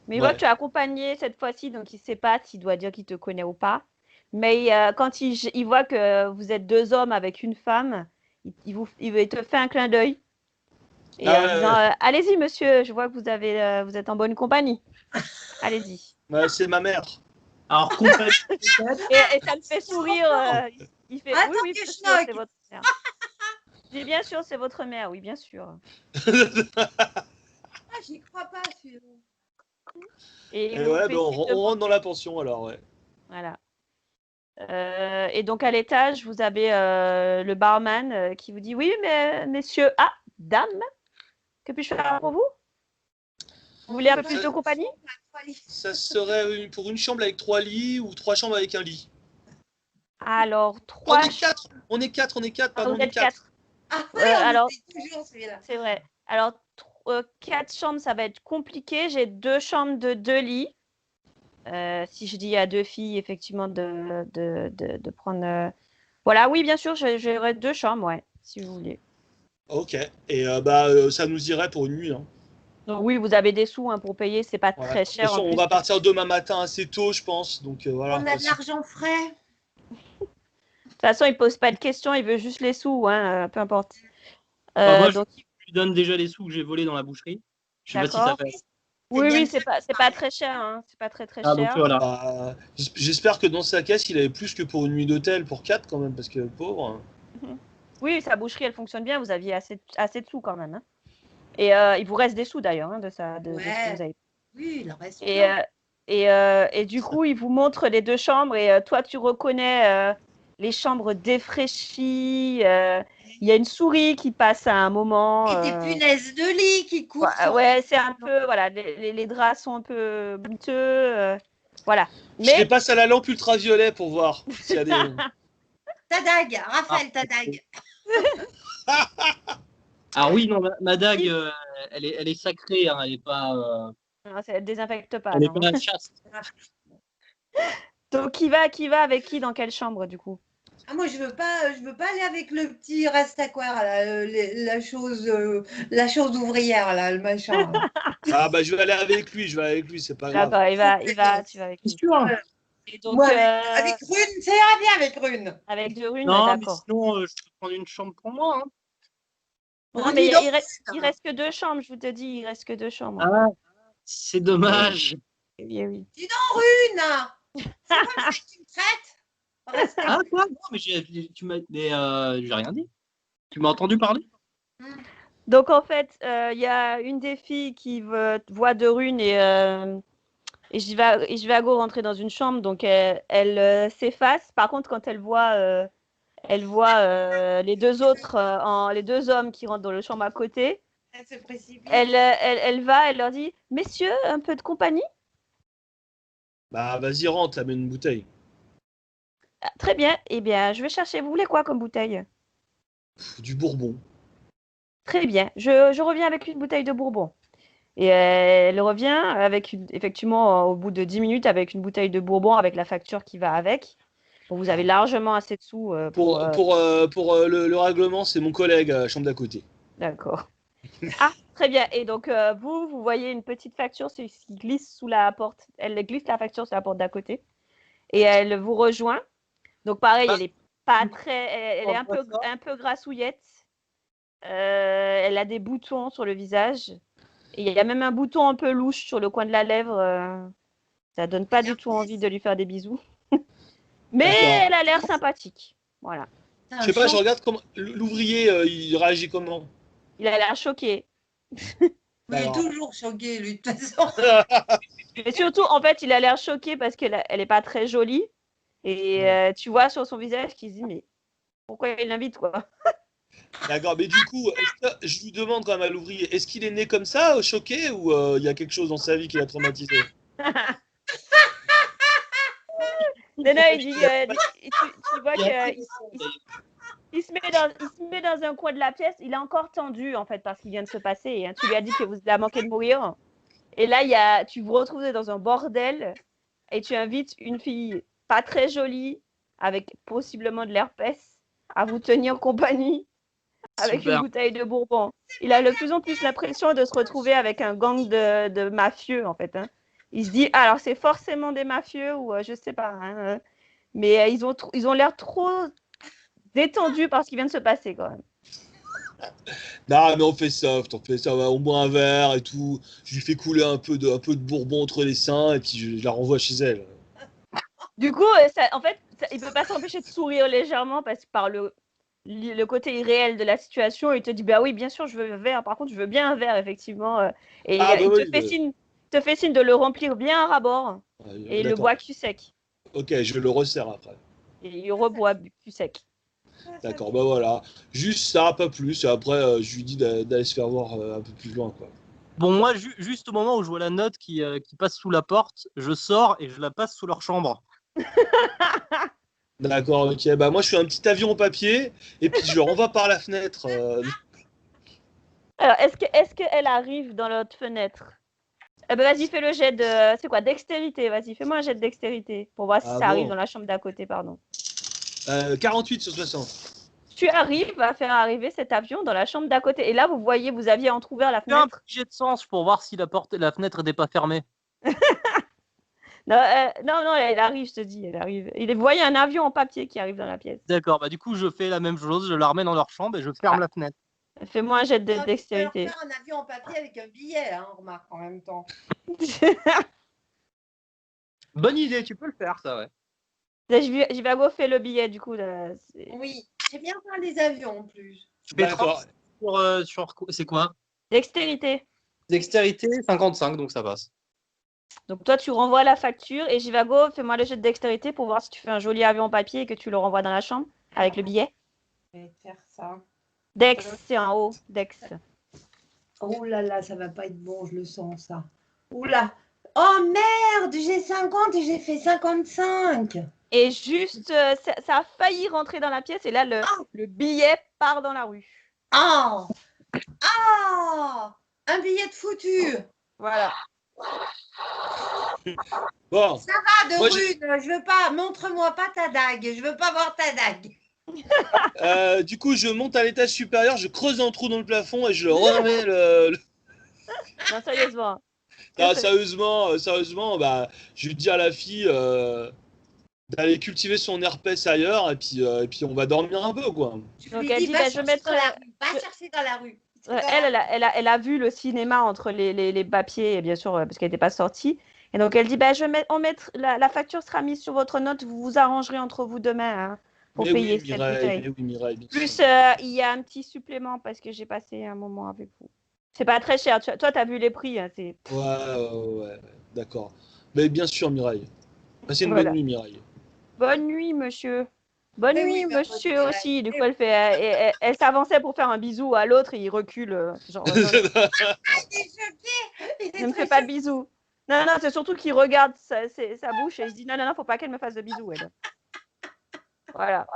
Mais il voit que tu es accompagné cette fois-ci, donc il ne sait pas s'il doit dire qu'il te connaît ou pas. Mais quand il voit que vous êtes 2 hommes avec une femme, il te fait un clin d'œil. Et en disant allez-y, monsieur, je vois que vous êtes en bonne compagnie. Allez-y. Ouais, c'est ma mère. Alors, compagnie. Et ça me fait sourire. Il fait Attends oui, que bien je sûr, knock. c'est votre mère. Je dis bien sûr, c'est votre mère, oui, bien sûr. Ah, j'y crois pas, celui-là. Et il vous ouais, fait bah, on signe de rentre dans la pension alors, ouais. Voilà. Et donc à l'étage, vous avez le barman qui vous dit oui, mais messieurs, dame, que puis-je faire pour vous? Vous voulez un peu plus de compagnie? Ça serait pour une chambre avec 3 lits ou 3 chambres avec un lit. Alors, On est 4, pardon, vous on est êtes 4. 4. Ah, oui, alors, toujours celui-là. c'est vrai. Alors, 4 chambres, ça va être compliqué. J'ai 2 chambres de 2 lits. Si je dis à 2 filles, effectivement, de prendre... Voilà, oui, bien sûr, j'aurai 2 chambres, ouais, si vous voulez. Ok, et ça nous irait pour une nuit. Hein. Donc oui, vous avez des sous pour payer, c'est pas Ouais. très De cher. toute façon, on va partir demain matin assez tôt, je pense. Donc voilà. On a de l'argent frais. De toute façon, il pose pas de questions, il veut juste les sous, hein, peu importe. Moi, Donc, je lui donne déjà les sous que j'ai volés dans la boucherie. Je sais pas si ça d'accord. fait. Oui, bien oui, de c'est pas très cher, hein. C'est pas très Ah, donc cher. voilà. Bah, j'espère que dans sa caisse, il avait plus que pour une nuit d'hôtel pour 4 quand même, parce que pauvre. Mhm. Oui, sa boucherie, elle fonctionne bien. Vous aviez assez de sous quand même, hein. Et il vous reste des sous d'ailleurs, hein, de ce que Ouais, vous avez. oui, il en reste Et, plein. et du coup, il vous montre les deux chambres et toi, tu reconnais les chambres défraîchies. Il y a une souris qui passe à un moment. Et des punaises de lit qui courent Ouais, sur ouais, c'est un peu, voilà, les draps sont un peu miteux. Voilà. Je les Mais passe à la lampe ultraviolet pour voir s'il y a des. ta dague, Ah, Raphaël, ta dague. ah oui, non, ma dague, il- elle est sacrée, hein, non, ça ne désinfecte pas, elle est non. pas chaste. Donc, qui va avec qui dans quelle chambre, du coup? Ah, moi, je veux pas aller avec le petit Rastaquaire, là, la chose ouvrière, là, le machin. Là. Ah bah je vais aller avec lui, je vais aller avec lui, c'est pas grave. D'accord, tu vas avec C'est lui. sûr. Et Moi, donc, avec Rune, ça ira bien avec Rune. avec deux runes, Non, mais d'accord. sinon, je peux prendre une chambre pour moi. Hein. Non, Oh, mais dis donc, il reste que deux chambres, je vous te dis, il reste que deux chambres. Ah, c'est dommage. Oui, oui. dis donc, Rune. C'est comme ça que tu me traites. Reste Ah, quoi? Non, mais j'ai rien dit. Tu m'as entendu parler? Donc, en fait, il y a une des filles qui voit deux runes et je vais à go rentrer dans une chambre, donc elle s'efface. Par contre, quand elle voit les deux autres, les deux hommes qui rentrent dans la chambre à côté, Elle se précipite. elle va, elle leur dit, messieurs, un peu de compagnie? Bah vas-y rentre, amène une bouteille. Ah, très bien, eh bien, je vais chercher. Vous voulez quoi comme bouteille? Du bourbon. Très bien, je reviens avec une bouteille de Bourbon. Et elle revient effectivement, au bout de 10 minutes, avec une bouteille de Bourbon avec la facture qui va avec. Bon, vous avez largement assez de sous pour. Le règlement, c'est mon collègue à la chambre d'à côté. D'accord. Ah, très bien. Et donc, vous voyez une petite facture qui glisse sous la porte. Elle glisse la facture sur la porte d'à côté. Et elle vous rejoint. Donc, pareil, elle est pas très. Elle est un peu grassouillette. Elle a des boutons sur le visage. Et il y a même un bouton un peu louche sur le coin de la lèvre. Ça donne pas du tout envie de lui faire des bisous. Mais D'accord. elle a l'air sympathique. Voilà. Je sais pas, je regarde comment l'ouvrier, il réagit comment. Il a l'air choqué. Il est Alors. toujours choqué, lui, de toute façon. Mais surtout, en fait, il a l'air choqué parce qu'elle est pas très jolie. Et tu vois sur son visage qu'il se dit, mais pourquoi il l'invite, quoi? D'accord, mais du coup, je lui demande quand même à l'ouvrier, est-ce qu'il est né comme ça, choqué, ou il y a quelque chose dans sa vie qui l'a traumatisé? Non, non, il dit, tu vois qu'il se met dans un coin de la pièce. Il est encore tendu, en fait, parce qu'il vient de se passer. Hein. Tu lui as dit que vous avez manqué de mourir. Et là, tu vous retrouvez dans un bordel et tu invites une fille pas très jolie, avec possiblement de l'herpès, à vous tenir compagnie avec une bouteille de Bourbon. Il a de plus en plus l'impression de se retrouver avec un gang de mafieux, en fait. Hein. Il se dit, alors c'est forcément des mafieux ou je sais pas. Hein, mais ils ont l'air trop détendus par ce qui vient de se passer, quand même. Non, mais on fait soft, on boit un verre et tout. Je lui fais couler un peu de bourbon entre les seins et puis je la renvoie chez elle. Du coup, en fait, il peut pas s'empêcher de sourire légèrement parce que par le côté irréel de la situation, il te dit, bah oui, bien sûr, je veux un verre. Par contre, je veux bien un verre, effectivement. Et il te fait signe de le remplir bien à ras-bord. Et il le boit cul sec. Ok, je le resserre après. Et il reboit cul sec. D'accord, bah voilà. Juste ça, pas plus. Et après, je lui dis d'aller se faire voir un peu plus loin, quoi. Bon, moi, juste au moment où je vois la note qui passe sous la porte, je sors et je la passe sous leur chambre. D'accord, ok. Bah moi, je fais un petit avion en papier et puis je le renvoie par la fenêtre. Alors, est-ce qu'elle arrive dans l'autre fenêtre? Vas-y, fais le jet de... C'est quoi? Dextérité. Vas-y, fais-moi un jet de dextérité pour voir si ça arrive dans la chambre d'à côté, pardon. 48 sur 60. Tu arrives à faire arriver cet avion dans la chambre d'à côté. Et là, vous voyez, vous aviez entrouvert la Fais un fenêtre. petit jet de sens pour voir si la fenêtre n'était pas fermée. Non, elle arrive, je te dis, elle arrive. Vous voyez un avion en papier qui arrive dans la pièce. D'accord, bah du coup, je fais la même chose, je la remets dans leur chambre et je ferme la fenêtre. Fais-moi un jet de Ah, tu peux leur dextérité. faire un avion en papier avec un billet, hein, on remarque en même temps. Bonne idée, tu peux le faire, ça, ouais. Jivago fait le billet, du coup. Là, Oui, c'est bien faire les avions en plus. Je fais D'accord. 30 sur c'est quoi? Dextérité. Dextérité, 55, donc ça passe. Donc toi, tu renvoies la facture et Jivago, fais-moi le jet de dextérité pour voir si tu fais un joli avion en papier et que tu le renvoies dans la chambre avec le billet. Je vais faire ça. Dex, c'est en haut. Dex. Oh là là, ça va pas être bon, je le sens ça. Oula. Oh merde, j'ai 50 et j'ai fait 55. Et juste, ça a failli rentrer dans la pièce et là, le billet part dans la rue. Ah. Ah. Un billet de foutu. Voilà. Bon, Ça va de Moi, Rune, je veux pas, montre-moi pas ta dague, je veux pas voir ta dague. du coup, je monte à l'étage supérieur, je creuse un trou dans le plafond et je remets le... Non, sérieusement. Ah, sérieusement, bah, je dis à la fille d'aller cultiver son herpès ailleurs et puis on va dormir un peu, quoi. Je Donc lui elle dis, dit, va bah, je chercher mettrai dans la rue, va chercher dans la rue. Elle a vu le cinéma entre les papiers, et bien sûr, parce qu'elle n'était pas sortie. Et donc, elle dit, bah, la facture sera mise sur votre note, vous vous arrangerez entre vous demain hein, pour Mais payer oui, cette Mireille, bouteille. mais oui, Mireille, bien Plus, sûr. il y a un petit supplément parce que j'ai passé un moment avec vous. C'est pas très cher. Toi, tu as vu les prix. Hein, Ouais, d'accord. Mais bien sûr, Mireille. Passez une Voilà. bonne nuit, Mireille. Bonne nuit, monsieur. Bonne Mais nuit, oui, ma monsieur bonne aussi. Du Mireille. coup, elle s'avançait pour faire un bisou à l'autre et il recule. Genre, non, Il est choqué, il est ne me très fais pas de choqué. bisous. Non, c'est surtout qu'il regarde sa bouche et il se dit non, faut pas qu'elle me fasse de bisous, elle. Voilà.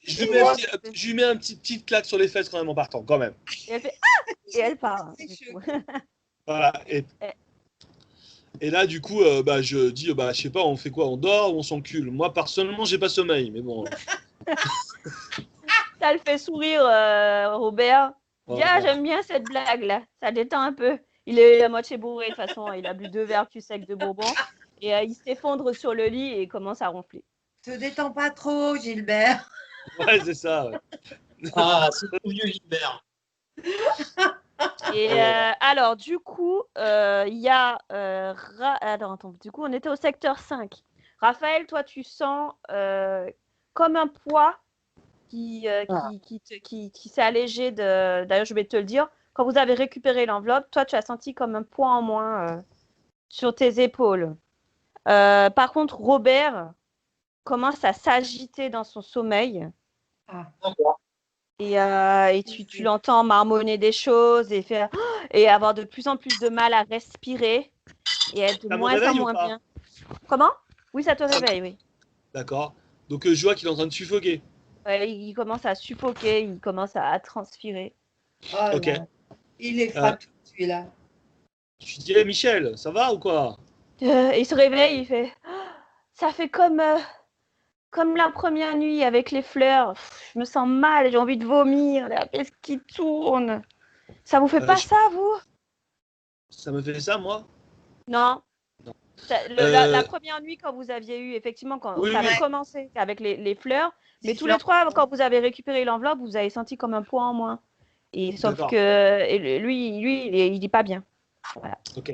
Je lui mets un petit claque sur les fesses quand même en partant, quand même. Et elle fait ah et elle part. C'est Du coup. choqué. Voilà. Eh. Et là, du coup, bah, je dis, bah, je sais pas, on fait quoi? On dort ou on s'encule? Moi, personnellement, j'ai pas sommeil, mais bon. Ça le fait sourire, Robert. Il dit ah, Voilà. j'aime bien cette blague là, ça détend un peu. Il est à moitié bourré de toute façon, il a bu 2 verres plus secs de bourbon et il s'effondre sur le lit et commence à ronfler. Te détends pas trop, Gilbert. Ouais, c'est ça. Ouais. Ah, c'est le vieux Gilbert. Et alors, du coup, il y a. Attends, du coup, on était au secteur 5. Raphaël, toi, tu sens comme un poids qui s'est allégé de. D'ailleurs, je vais te le dire. Quand vous avez récupéré l'enveloppe, toi, tu as senti comme un poids en moins sur tes épaules. Par contre, Robert commence à s'agiter dans son sommeil. Ah. Et tu l'entends marmonner des choses et avoir de plus en plus de mal à respirer et être de Ça me moins en réveille ou moins pas? bien. Comment? Oui, ça te réveille, oui. D'accord. Donc, je vois qu'il est en train de suffoquer. Ouais, il commence à suffoquer, il commence à transpirer. Oh Ok. là. Il est frappé, celui-là. Je lui dis, hey, Michel, ça va ou quoi? Il se réveille, il fait ça fait comme la première nuit avec les fleurs. Je me sens mal, j'ai envie de vomir, la pièce qui tourne. Ça vous fait pas ça, vous? Ça me fait ça, moi? Non. Non. La première nuit, quand vous aviez eu, effectivement, quand Oui, ça avait oui. commencé avec les fleurs, mais Les tous fleurs. les trois, quand vous avez récupéré l'enveloppe, vous avez senti comme un poids en moins. Et sauf D'accord. que lui, il dit pas bien. Voilà. Ok.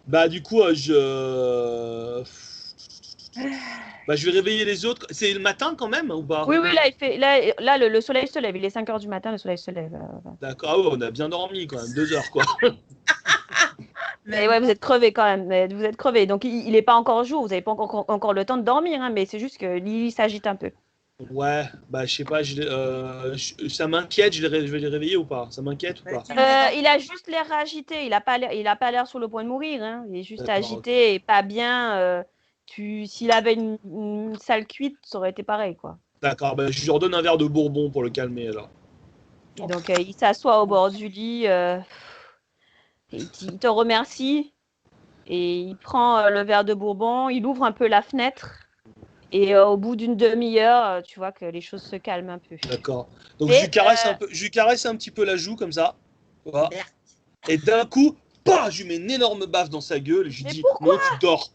Bah, du coup, bah, je vais réveiller les autres. C'est le matin quand même ou pas? Oui, là, le soleil se lève. Il est 5 h du matin, le soleil se lève. D'accord. Ah ouais, on a bien dormi quand même. 2 heures, quoi. Mais ouais, vous êtes crevés quand même. Vous êtes crevés. Donc, il n'est pas encore jour. Vous n'avez pas encore le temps de dormir. Hein, mais c'est juste que il s'agite un peu. Ouais, bah, je sais pas. Ça m'inquiète. Je vais les réveiller ou pas? Ça m'inquiète ou pas? Il a juste l'air agité. Il a pas l'air sur le point de mourir. Hein. Il est juste D'accord, agité et pas bien. S'il avait une sale cuite, ça aurait été pareil, quoi. D'accord. Bah, je lui redonne un verre de bourbon pour le calmer alors. Et donc, il s'assoit au bord du lit. Il te remercie. Et il prend le verre de bourbon. Il ouvre un peu la fenêtre. Et au bout d'une demi-heure, tu vois que les choses se calment un peu. D'accord. Donc Et, je lui caresse un petit peu la joue comme ça. Voilà. Merde. Et d'un coup, bah, je lui mets une énorme baffe dans sa gueule et je lui Mais dis pourquoi non, tu dors.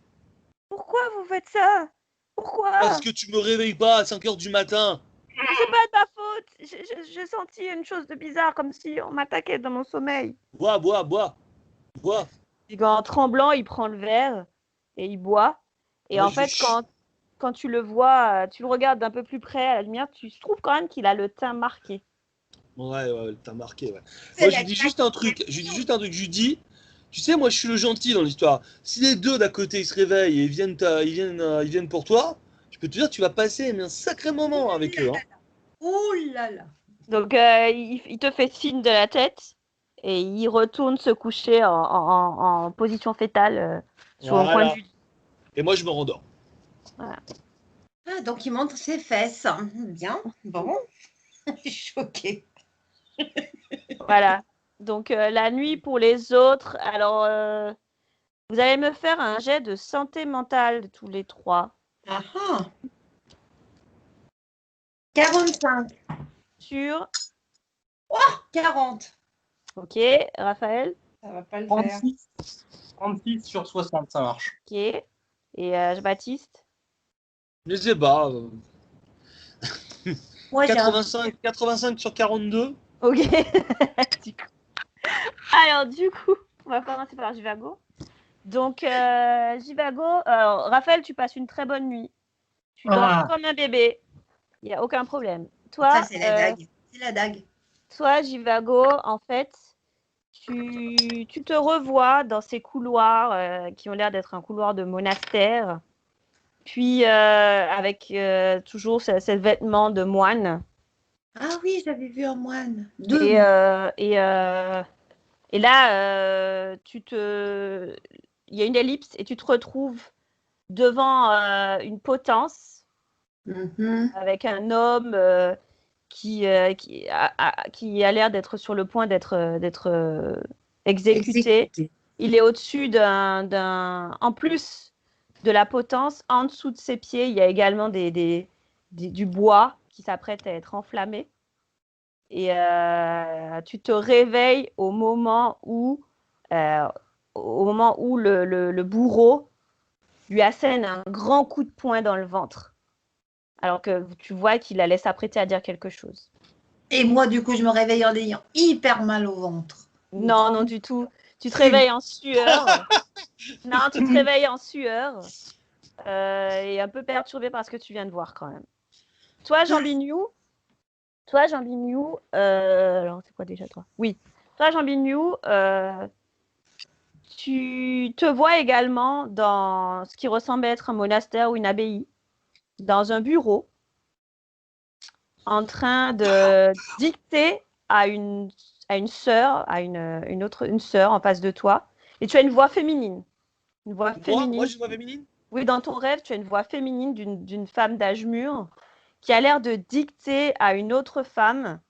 Pourquoi vous faites ça? Pourquoi? Parce que tu me réveilles pas à 5 h du matin. c'est pas de ma faute. J'ai senti une chose de bizarre, comme si on m'attaquait dans mon sommeil. Bois. Et en tremblant, il prend le verre et il boit. Et Moi, en fait, quand tu le vois, tu le regardes d'un peu plus près à la lumière, tu trouves quand même qu'il a le teint marqué. Ouais, t'as marqué, ouais. C'est Moi, la je lui dis juste un truc. Je lui dis, tu sais, moi, je suis le gentil dans l'histoire. Si les deux d'à côté, ils se réveillent et ils viennent pour toi, je peux te dire, tu vas passer un sacré moment avec eux. Hein. Ouh là là. Donc, il te fait signe de la tête et il retourne se coucher en position fétale sur un coin Voilà. du lit. Et moi, je me rendors. Ah, donc il montre ses fesses. Bien, bon. Je suis choquée. Voilà. Donc, la nuit pour les autres. Alors, vous allez me faire un jet de santé mentale tous les trois. Ah ah. 45. Sur, 40. ok, Raphaël, Ça va pas le faire. 36 sur 60, ça marche. ok, et Baptiste, Je les ai pas. Moi, j'ai un 85 sur 42. ok. Du coup. Alors, du coup, on va commencer par Jivago. Donc, Jivago, Raphaël, tu passes une très bonne nuit. Tu dors comme un bébé. Il n'y a aucun problème. Toi, Ça, c'est la dague. C'est la dague. toi, Jivago, en fait, tu te revois dans ces couloirs qui ont l'air d'être un couloir de monastère, puis avec toujours ce vêtement de moine. Ah oui, j'avais vu un moine. Et, Deux. et là, il y a une ellipse et tu te retrouves devant une potence Mhm. avec un homme qui a l'air d'être sur le point d'être exécuté. Exécuté. Il est au-dessus en plus de la potence, en dessous de ses pieds, il y a également du bois qui s'apprête à être enflammé. Et tu te réveilles au moment où le bourreau lui assène un grand coup de poing dans le ventre. Alors que tu vois qu'il allait s'apprêter à dire quelque chose. Et moi, du coup, je me réveille en ayant hyper mal au ventre. Non, non, du tout. Tu te réveilles en sueur. Non, tu te réveilles en sueur. Et un peu perturbé par ce que tu viens de voir quand même. Toi, Jean Bignou, alors c'est quoi déjà toi? Oui. Toi, Jean Bignou, tu te vois également dans ce qui ressemble à être un monastère ou une abbaye, dans un bureau, en train de dicter à une sœur, une sœur en face de toi, et tu as une voix féminine. Une voix féminine. Moi, j'ai une voix féminine. Oui, dans ton rêve, tu as une voix féminine d'une femme d'âge mûr qui a l'air de dicter à une autre femme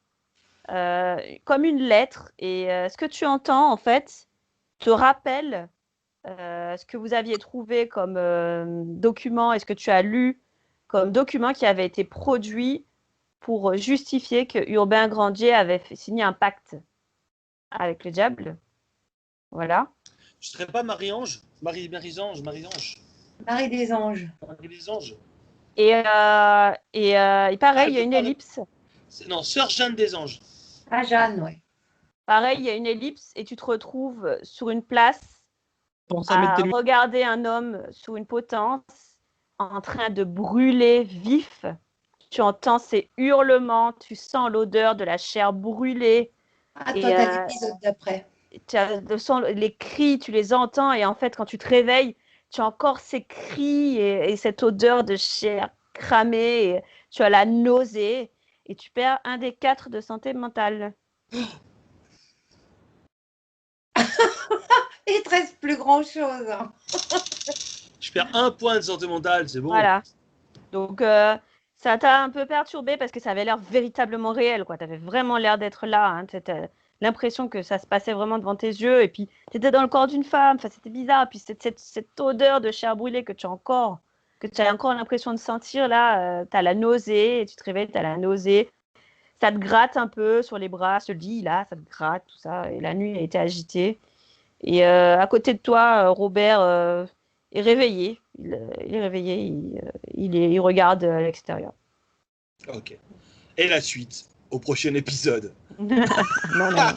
comme une lettre. Et ce que tu entends, en fait, te rappelle ce que vous aviez trouvé comme document et ce que tu as lu comme document qui avait été produit pour justifier que Urbain Grandier avait signé un pacte avec le diable. Voilà. Je serais pas Marie-Ange, Marie-Ange. Marie des anges. Marie des Anges. Et pareil, il y a une ellipse. Non, Sœur Jeanne des Anges. Ah, Jeanne, ouais. Pareil, il y a une ellipse et tu te retrouves sur une place Pense à mettre à tes lunettes. regarder un homme sous une potence en train de brûler vif. Tu entends ses hurlements, tu sens l'odeur de la chair brûlée. Ah, Et, toi, t'as l'épisode d'après. les cris, tu les entends et en fait, quand tu te réveilles, tu as encore ces cris et cette odeur de chair cramée. Et tu as la nausée et tu perds un des 4 de santé mentale. Il te reste plus grand-chose. Je perds 1 point de santé mentale, c'est bon. Voilà. Donc, ça t'a un peu perturbé parce que ça avait l'air véritablement réel, quoi. Tu avais vraiment l'air d'être là. Hein. Tu as l'impression que ça se passait vraiment devant tes yeux. Et puis, tu étais dans le corps d'une femme. Enfin, c'était bizarre. Puis, cette odeur de chair brûlée que tu as encore l'impression de sentir, là, tu as la nausée. Et tu te réveilles, tu as la nausée. Ça te gratte un peu sur les bras. Ce lit, là, ça te gratte, tout ça. Et la nuit a été agitée. Et à côté de toi, Robert est réveillé. Il est réveillé, il regarde à l'extérieur. Ok. Et la suite au prochain épisode. Non, non.